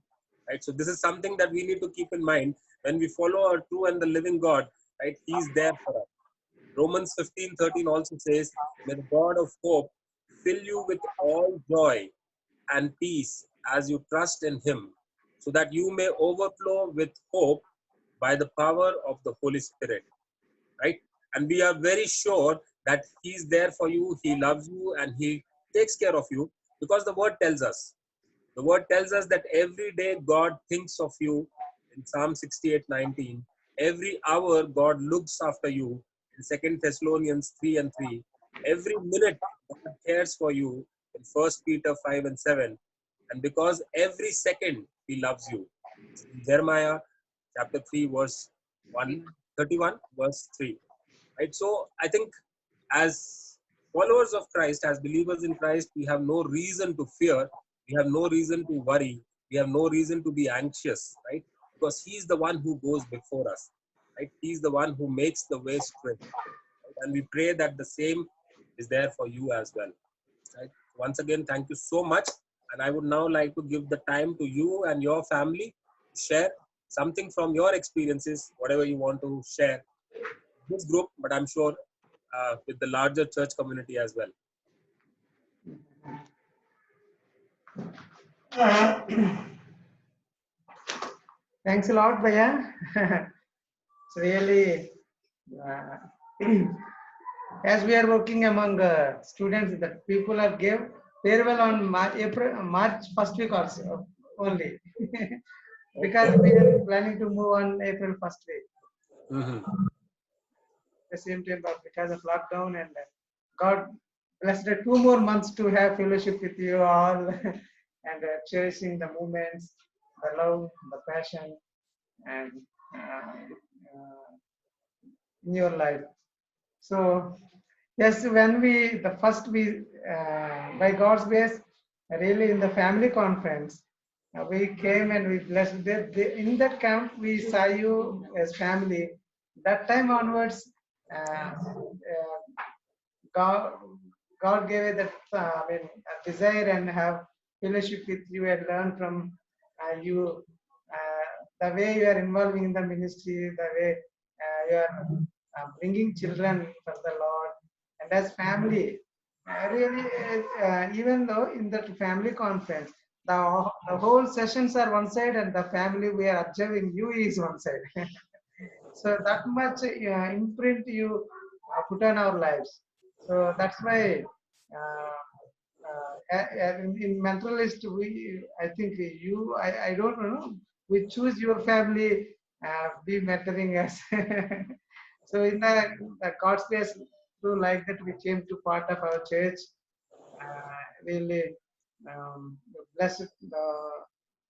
right? So this is something that we need to keep in mind when we follow our true and the living God, right? He's there for us. Romans 15:13 also says, may the God of hope fill you with all joy and peace as you trust in Him, so that you may overflow with hope by the power of the Holy Spirit, right? And we are very sure that He's there for you, He loves you, and He takes care of you, because the word tells us. The word tells us that every day God thinks of you in Psalm 68:19. Every hour God looks after you in 2 Thessalonians 3:3. Every minute God cares for you in 1 Peter 5:7. And because every second He loves you. Jeremiah chapter 3 verse 31 verse 3. Right? So I think as followers of Christ, as believers in Christ, we have no reason to fear. We have no reason to worry. We have no reason to be anxious, right? Because He's the one who goes before us, right? He's the one who makes the way straight. Right? And we pray that the same is there for you as well, right? Once again, thank you so much. And I would now like to give the time to you and your family to share something from your experiences, whatever you want to share in this group, but I'm sure with the larger church community as well. Thanks a lot, Bhaiya. It's really, as we are working among students, that people are gave farewell on March first week also only, because we are planning to move on April first week. The same time, but because of lockdown, and God blessed 2 more months to have fellowship with you all and cherishing the moments, the love, the passion, and in your life. So yes, when we by God's grace, really in the family conference, we came and we blessed. In that camp, we saw you as family. That time onwards, God gave that a desire and have fellowship with you and learn from you the way you are involving in the ministry, the way you are bringing children for the Lord, and as family. Really, even though in that family conference, the whole sessions are one side and the family we are observing you is one side. So that much imprint you put on our lives. So that's why in mentalist, I think I don't know, we choose your family, be mentoring us. So in the God's grace, through like that, we came to part of our church. Really blessed the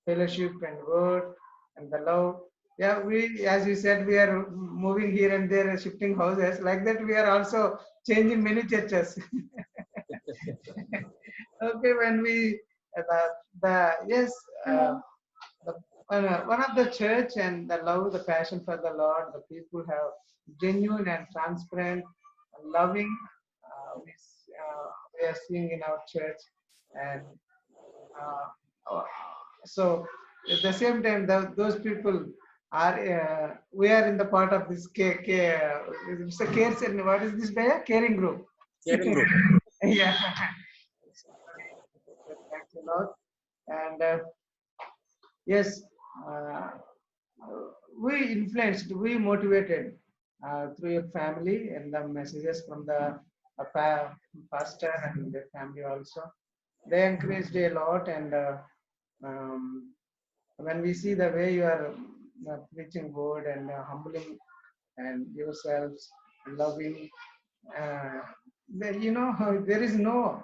fellowship and word and the love. Yeah, as you said, we are moving here and there, shifting houses. Like that, we are also changing many churches. Okay, when we yes, the, one of the church and the love, the passion for the Lord, the people have genuine and transparent, loving. We are seeing in our church, and so at the same time, those people are we are in the part of this it's a care center. What is this? Caring group. Caring group. Yeah. Thanks a lot. And yes, uh, we influenced, we motivated through your family and the messages from the pastor and the family also. They encouraged a lot, and um, when we see the way you are preaching word and humbling and yourselves, loving, then there is no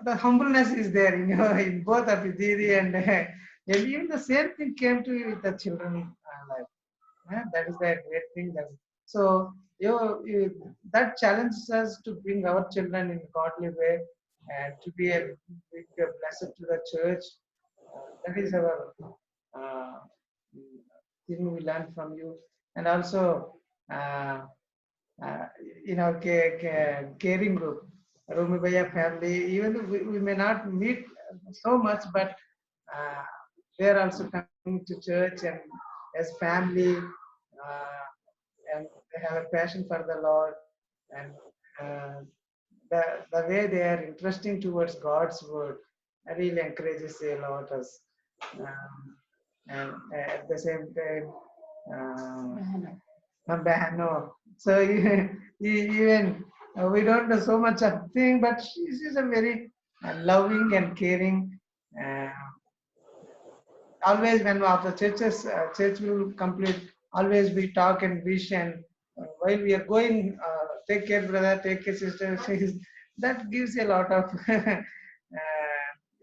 the humbleness is there in in both of you, Didi, and even the same thing came to you with the children life. That is the great thing. So that challenges us to bring our children in a godly way and to be a blessed to the church. That is our thing we learn from you, and also uh, in our caring group, Romibaya family. Even though we may not meet so much, but uh, they are also coming to church and as family, and they have a passion for the Lord, and uh, the way they are interesting towards God's word really encourages a lot us. And at the same time, no. So even we don't do so much of thing, but she's a very loving and caring. Uh, Always when after churches, church will complete, always we talk and wish, and while we are going, take care brother, take care sister. That gives a lot of,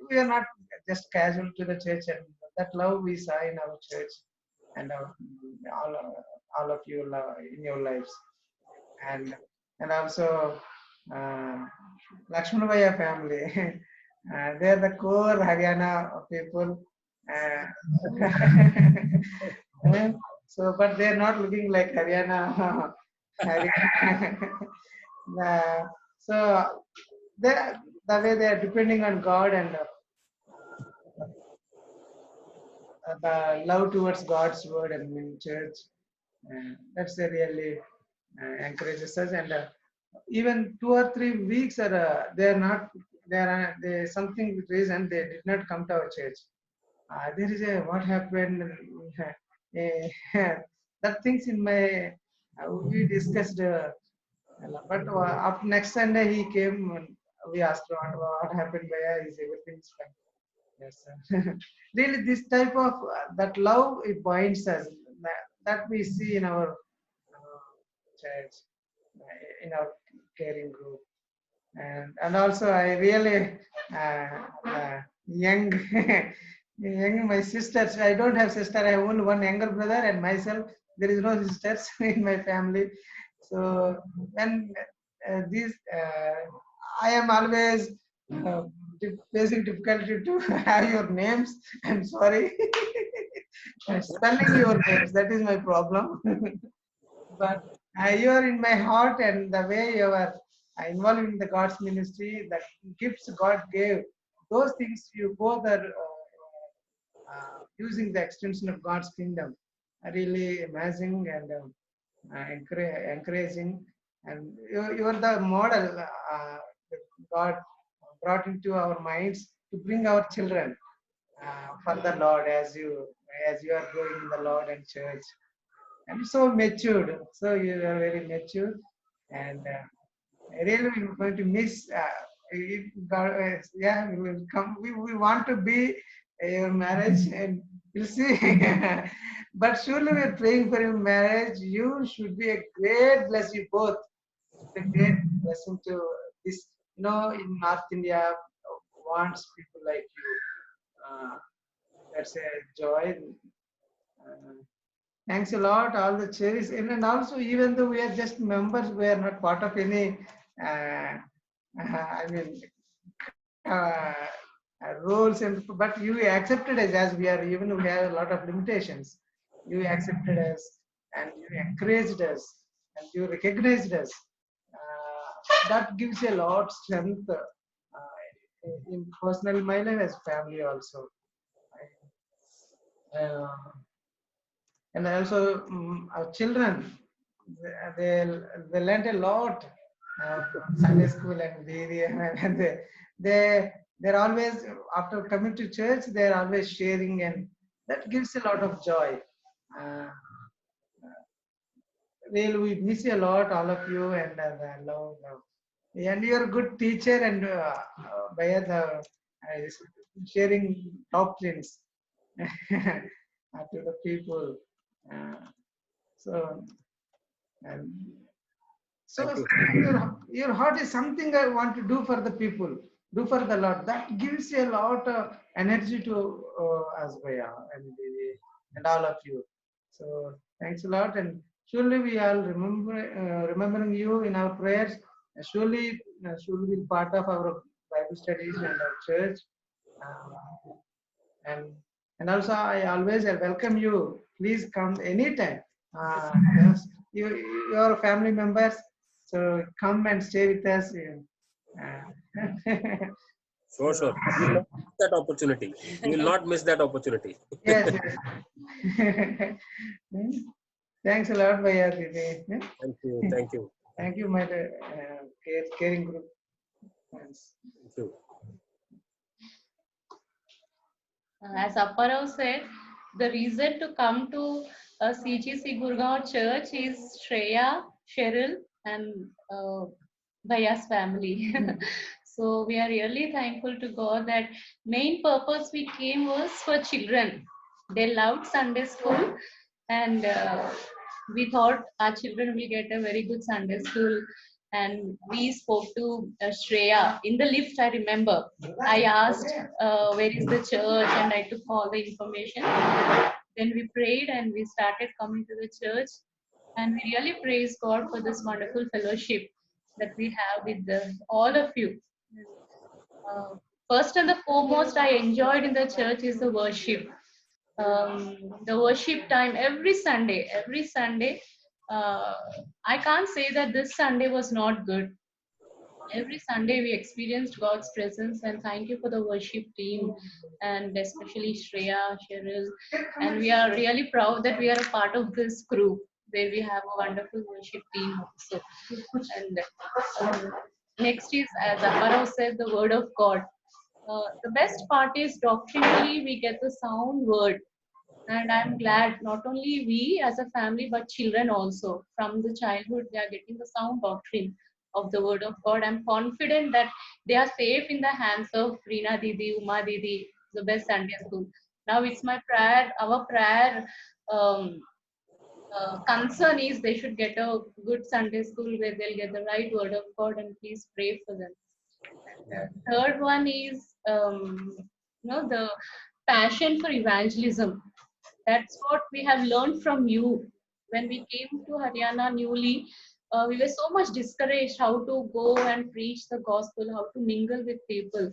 we are not just casual to the church, and that love we saw in our church and all of you in your lives. And also Lakshmanabaya family. They are the core Haryana people. So, but they are not looking like Haryana. So, the way they are depending on God, and the love towards God's word and in church, that's a really encourages us. And even 2 or 3 weeks are they are not they something with reason they did not come to our church. There is a what happened. That things in my we discussed, but after next Sunday he came and we asked what happened. Where is everything fine? Yes, sir. Really, this type of that love, it binds us. That we see in our church, in our caring group, and also I really young young my sisters. I don't have sister. I have only one younger brother and myself. There is no sisters in my family. So when these I am always facing difficulty to have your names. I'm sorry. Spelling your names, that is my problem. But you are in my heart, and the way you are involved in the God's ministry, the gifts God gave, those things you both are using the extension of God's kingdom are really amazing and encouraging. And you are the model that God brought into our minds to bring our children for the Lord as you are growing in the Lord and church. And so matured. So you are very matured, and I really we're going to miss. Yeah, we will come. We want to be your marriage, and we'll see. But surely we're praying for your marriage. You should be a great blessing, you both. It's a great blessing to this. In North India, wants people like you. That's a joy. Uh, Thanks a lot, all the cherries. And also, even though we are just members, we are not part of any, I mean, uh, roles. But you accepted us as we are, even though we have a lot of limitations. You accepted us and you encouraged us and you recognized us. That gives a lot of strength in personal my life as family also. Uh, and also our children, they learned a lot from Sunday school and they're always, after coming to church, they're always sharing, and that gives a lot of joy. uh, really we miss you a lot, all of you, and love. And you're a good teacher, and by sharing doctrines to the people. Uh, so, and so Thank you. your heart is something I want to do for the people, do for the Lord. That gives you a lot of energy to us, Bhaiya, and all of you. So thanks a lot, and surely we all remembering you in our prayers. Surely be part of our Bible studies and our church. Uh, and also I always welcome you. Please come anytime. Yes, your family members, so come and stay with us. Sure. We will not miss that opportunity. We will not miss that opportunity. Yes. Thanks a lot, Bhaiya Didi. Thank you. Thank you, my caring group. Thanks. Thank you. As Apparao said, the reason to come to CGC Gurgaon Church is Shreya, Cheryl, and Bhaya's family. So we are really thankful to God that main purpose we came was for children. They loved Sunday school, and we thought our children will get a very good Sunday school. And we spoke to Shreya in the lift. I remember I asked where is the church, and I took all the information. Then we prayed and we started coming to the church, and we really praise God for this wonderful fellowship that we have with all of you. First and the foremost I enjoyed in the church is the worship. The worship time every Sunday. I can't say that this Sunday was not good. Every Sunday we experienced God's presence, and thank you for the worship team, and especially Shreya, Cheryl, and we are really proud that we are a part of this group where we have a wonderful worship team also. And next is, as Apparao said, the word of God. The best part is doctrinally we get the sound word, and I'm glad not only we as a family but children also from the childhood they are getting the sound doctrine of the word of God. I'm confident that they are safe in the hands of Reena Didi, Uma Didi, the best Sunday school. Now it's my prayer, our prayer um, concern is they should get a good Sunday school where they'll get the right word of God, and please pray for them. Third one is the passion for evangelism. That's what we have learned from you. When we came to Haryana newly, we were so much discouraged how to go and preach the gospel, how to mingle with people.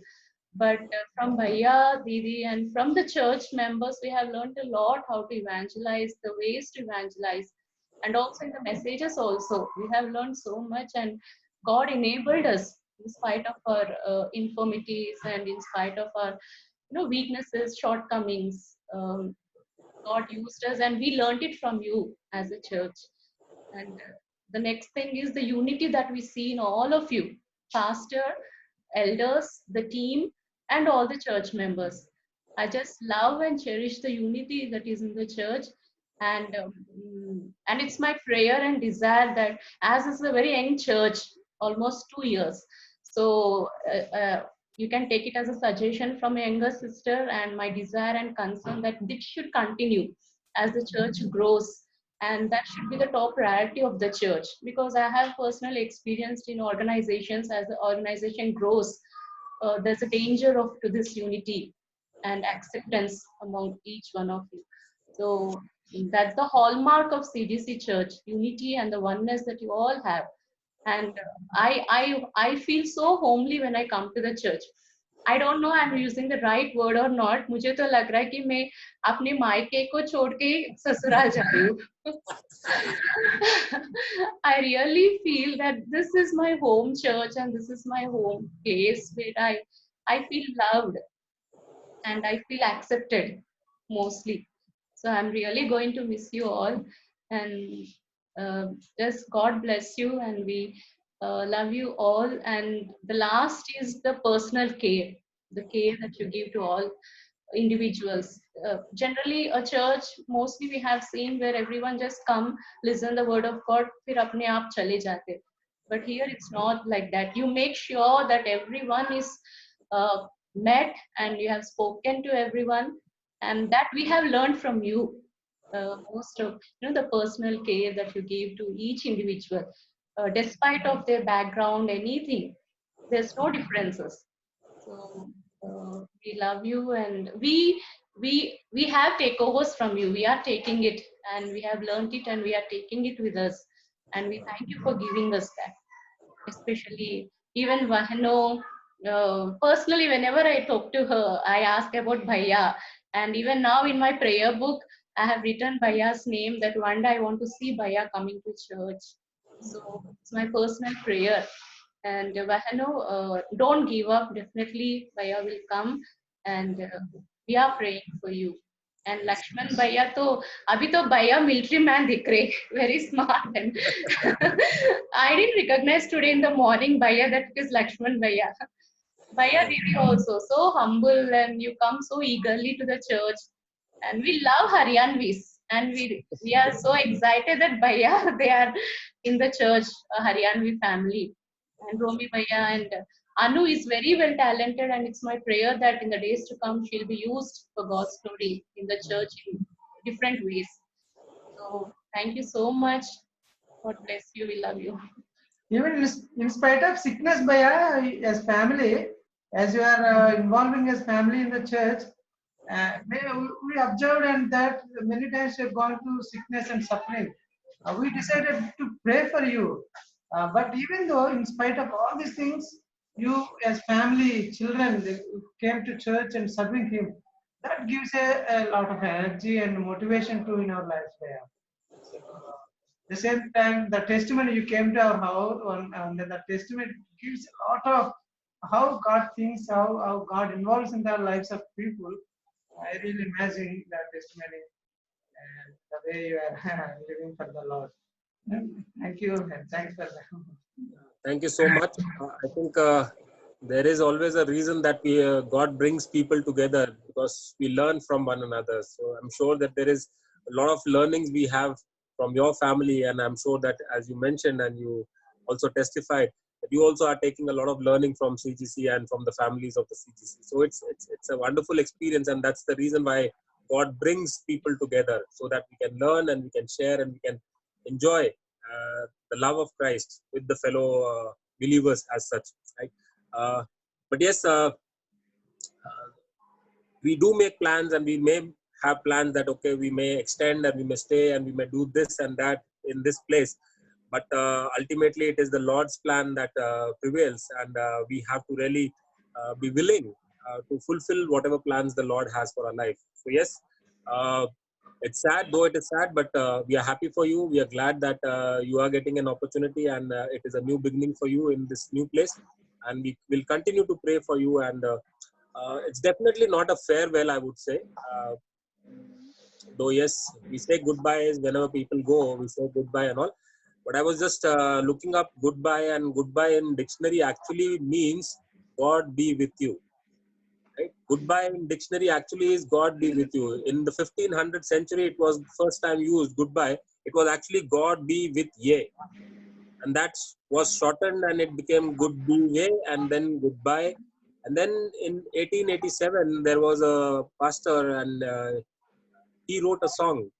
But from Bhaiya, Didi, and from the church members, we have learned a lot how to evangelize, the ways to evangelize, and also in the messages also. We have learned so much, and God enabled us in spite of our infirmities and in spite of our weaknesses, shortcomings. God used us, and we learned it from you as a church. And the next thing is the unity that we see in all of you, pastor, elders, the team, and all the church members. I just love and cherish the unity that is in the church. And it's my prayer and desire that, as it's a very young church, almost 2 years, so you can take it as a suggestion from a younger sister, and my desire and concern that this should continue as the church grows, and that should be the top priority of the church, because I have personally experienced in organizations, as the organization grows, there's a danger of to this unity and acceptance among each one of you. So that's the hallmark of CGC Church, unity and the oneness that you all have. And I feel so homely when I come to the church. I don't know I'm using the right word or not. मुझे तो लग रहा है कि मैं अपने मायके को छोड़ के ससुराल जा रही हूँ. I really feel that this is my home church and this is my home place where I feel loved and I feel accepted mostly. So I'm really going to miss you all, and just God bless you, and we love you all. And the last is the personal care, the care that you give to all individuals. Generally, a church, mostly we have seen where everyone just come, listen the word of God, फिर अपने आप चले जाते. But here it's not like that. You make sure that everyone is met and you have spoken to everyone, and that we have learned from you. Most of the personal care that you give to each individual, despite of their background, anything, there's no differences. So we love you, and we have takeovers from you. We are taking it, and we have learned it, and we are taking it with us, and we thank you for giving us that. Especially even Vahano, personally, whenever I talk to her, I ask about Bhaiya, and even now in my prayer book, I have written Bhaiya's name, that one day I want to see Bhaiya coming to church. So it's my personal prayer. And Vahano, don't give up. Definitely, Bhaiya will come, and we are praying for you. And Lakshman Bhaiya, to abhi to Bhaiya military man dikh rahe, very smart. And I didn't recognize today in the morning Bhaiya that it is Lakshman Bhaiya. Bhaiya Didi also so humble, and you come so eagerly to the church. And we love Haryanvis, and we are so excited that Bhaiya they are in the church, a Haryanvi family. And Romi Bhaiya and Anu is very well talented, and it's my prayer that in the days to come she'll be used for God's glory in the church in different ways. So thank you so much. God bless you. We love you. Even in spite of sickness, Bhaiya, as family, as you are involving as family in the church, we observed and that many times you have gone through sickness and suffering. We decided to pray for you. But even though, in spite of all these things, you as family, children, they came to church and serving Him. That gives a lot of energy and motivation to in our lives, Bhaiya. The same time, the testimony you came to our house, and the testimony gives a lot of how God thinks, how God involves in the lives of people. I really imagine that testimony and the way you are living for the Lord. Thank you, and thanks for that. Thank you so much. I think there is always a reason that God brings people together, because we learn from one another. So I'm sure that there is a lot of learnings we have from your family, and I'm sure that, as you mentioned and you also testified, that you also are taking a lot of learning from CGC and from the families of the CGC. So it's a wonderful experience, and that's the reason why God brings people together, so that we can learn and we can share and we can enjoy the love of Christ with the fellow believers as such, right? But yes, we do make plans, and we may have plans that, okay, we may extend and we may stay and we may do this and that in this place. But ultimately, it is the Lord's plan that prevails, and we have to really be willing to fulfill whatever plans the Lord has for our life. So yes, it's sad, though it is sad, but we are happy for you. We are glad that you are getting an opportunity, and it is a new beginning for you in this new place. And we will continue to pray for you. And it's definitely not a farewell, I would say. Though yes, we say goodbyes whenever people go, we say goodbye and all. But I was just looking up goodbye, and goodbye in dictionary actually means God be with you. Right? Goodbye in dictionary actually is God be with you. In the 1500th century, it was first time used goodbye. It was actually God be with ye. And that was shortened and it became good be ye and then goodbye. And then in 1887, there was a pastor and he wrote a song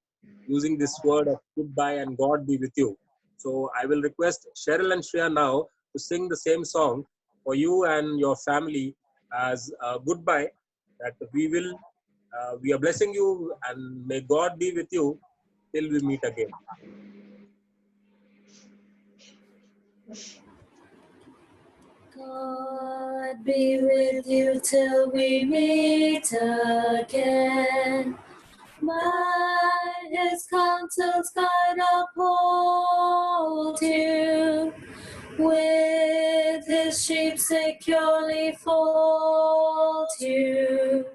using this word of goodbye and God be with you. So I will request Cheryl and Shreya now to sing the same song for you and your family as goodbye, that we are blessing you and may God be with you till we meet again. God be with you till we meet again. By his counsels God uphold you. With his sheep securely fold you.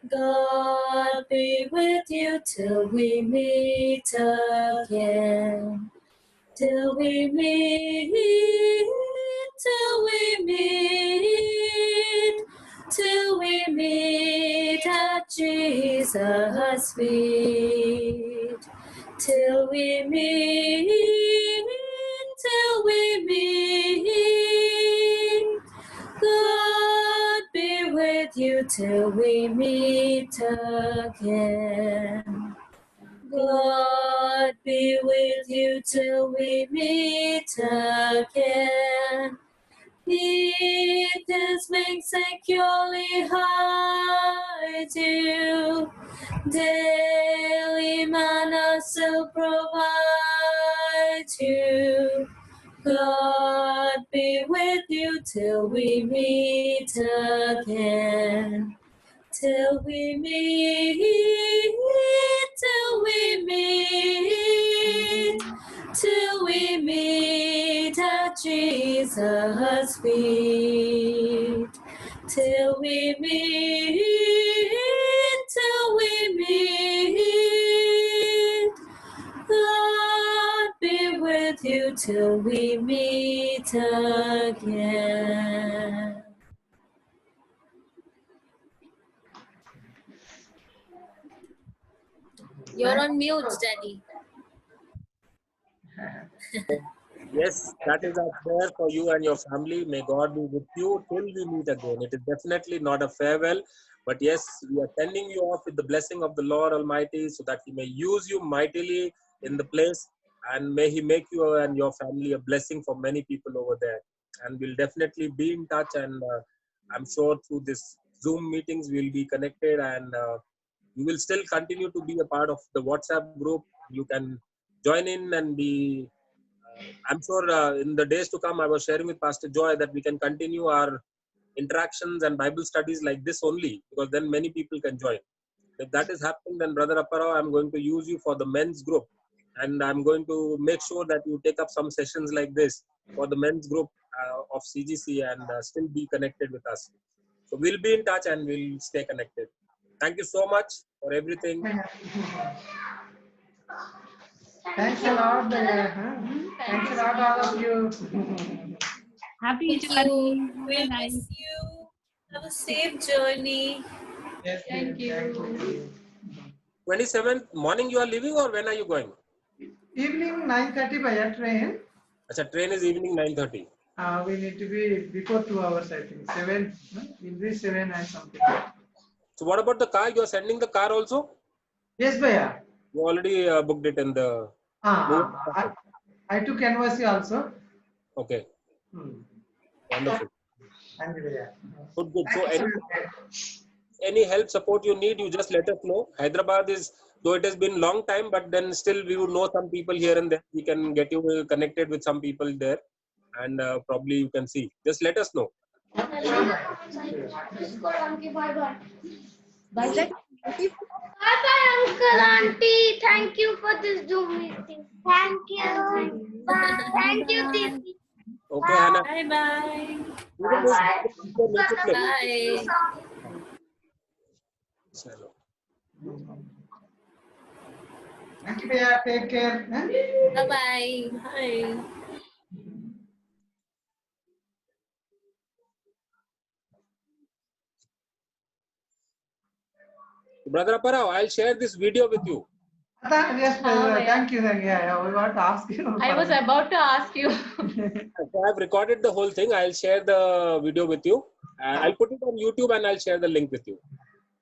God be with you till we meet again. Till we meet, till we meet, till we meet at Jesus' feet. Till we meet, till we meet. God be with you till we meet again. God be with you till we meet again. Keep his wings securely hide you. Daily manna still provide you. God be with you till we meet again. Till we meet, till we meet, till we meet at Jesus' feet. Till we meet, till we meet. God be with you till we meet again. You're on mute, Daddy. Yes, that is our prayer for you and your family. May God be with you till we meet again. It is definitely not a farewell, but yes, we are sending you off with the blessing of the Lord Almighty so that He may use you mightily in the place and may He make you and your family a blessing for many people over there. And we'll definitely be in touch, and I'm sure through this Zoom meetings we'll be connected, and you will still continue to be a part of the WhatsApp group. You can join in and be I'm sure in the days to come, I was sharing with Pastor Joy that we can continue our interactions and Bible studies like this only, because then many people can join. If that is happening, then Brother Apparao, I'm going to use you for the men's group. And I'm going to make sure that you take up some sessions like this for the men's group of CGC and still be connected with us. So we'll be in touch and we'll stay connected. Thank you so much for everything. Thanks a lot. Thanks a lot, all of you. Happy Thank journey. you. We'll miss you. Have a safe journey. Yes, Thank you. 27th morning you are leaving, or when are you going? Evening 9:30 by a train. Achha, train is evening 9:30. We need to be before 2 hours, I think. 7. We'll be 7 and something. So what about the car? You are sending the car also? Yes, Bhaiya. You already booked it in the... I took NYC also. Okay. Wonderful. Thank you, Bhaiya. Good, good. So any help, support you need, you just let us know. Hyderabad is, though it has been long time, but then still we would know some people here and there. We can get you connected with some people there, and probably you can see. Just let us know. Bye bye, Uncle, Auntie. Thank you for this Zoom meeting. Thank you. Bye. Thank you, Didi. Okay, Hannah. Bye bye. Bye. Bye. Thank you, Bhaiya. Take care. Bye bye. Bye. Brother Aparao, I'll share this video with you. Yes, yeah. thank you. Yeah, we want to ask you. I was about to ask you. So I've recorded the whole thing. I'll share the video with you. And I'll put it on YouTube and I'll share the link with you.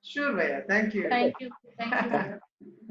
Sure, Bhaiya. Thank you. Thank you. Thank you.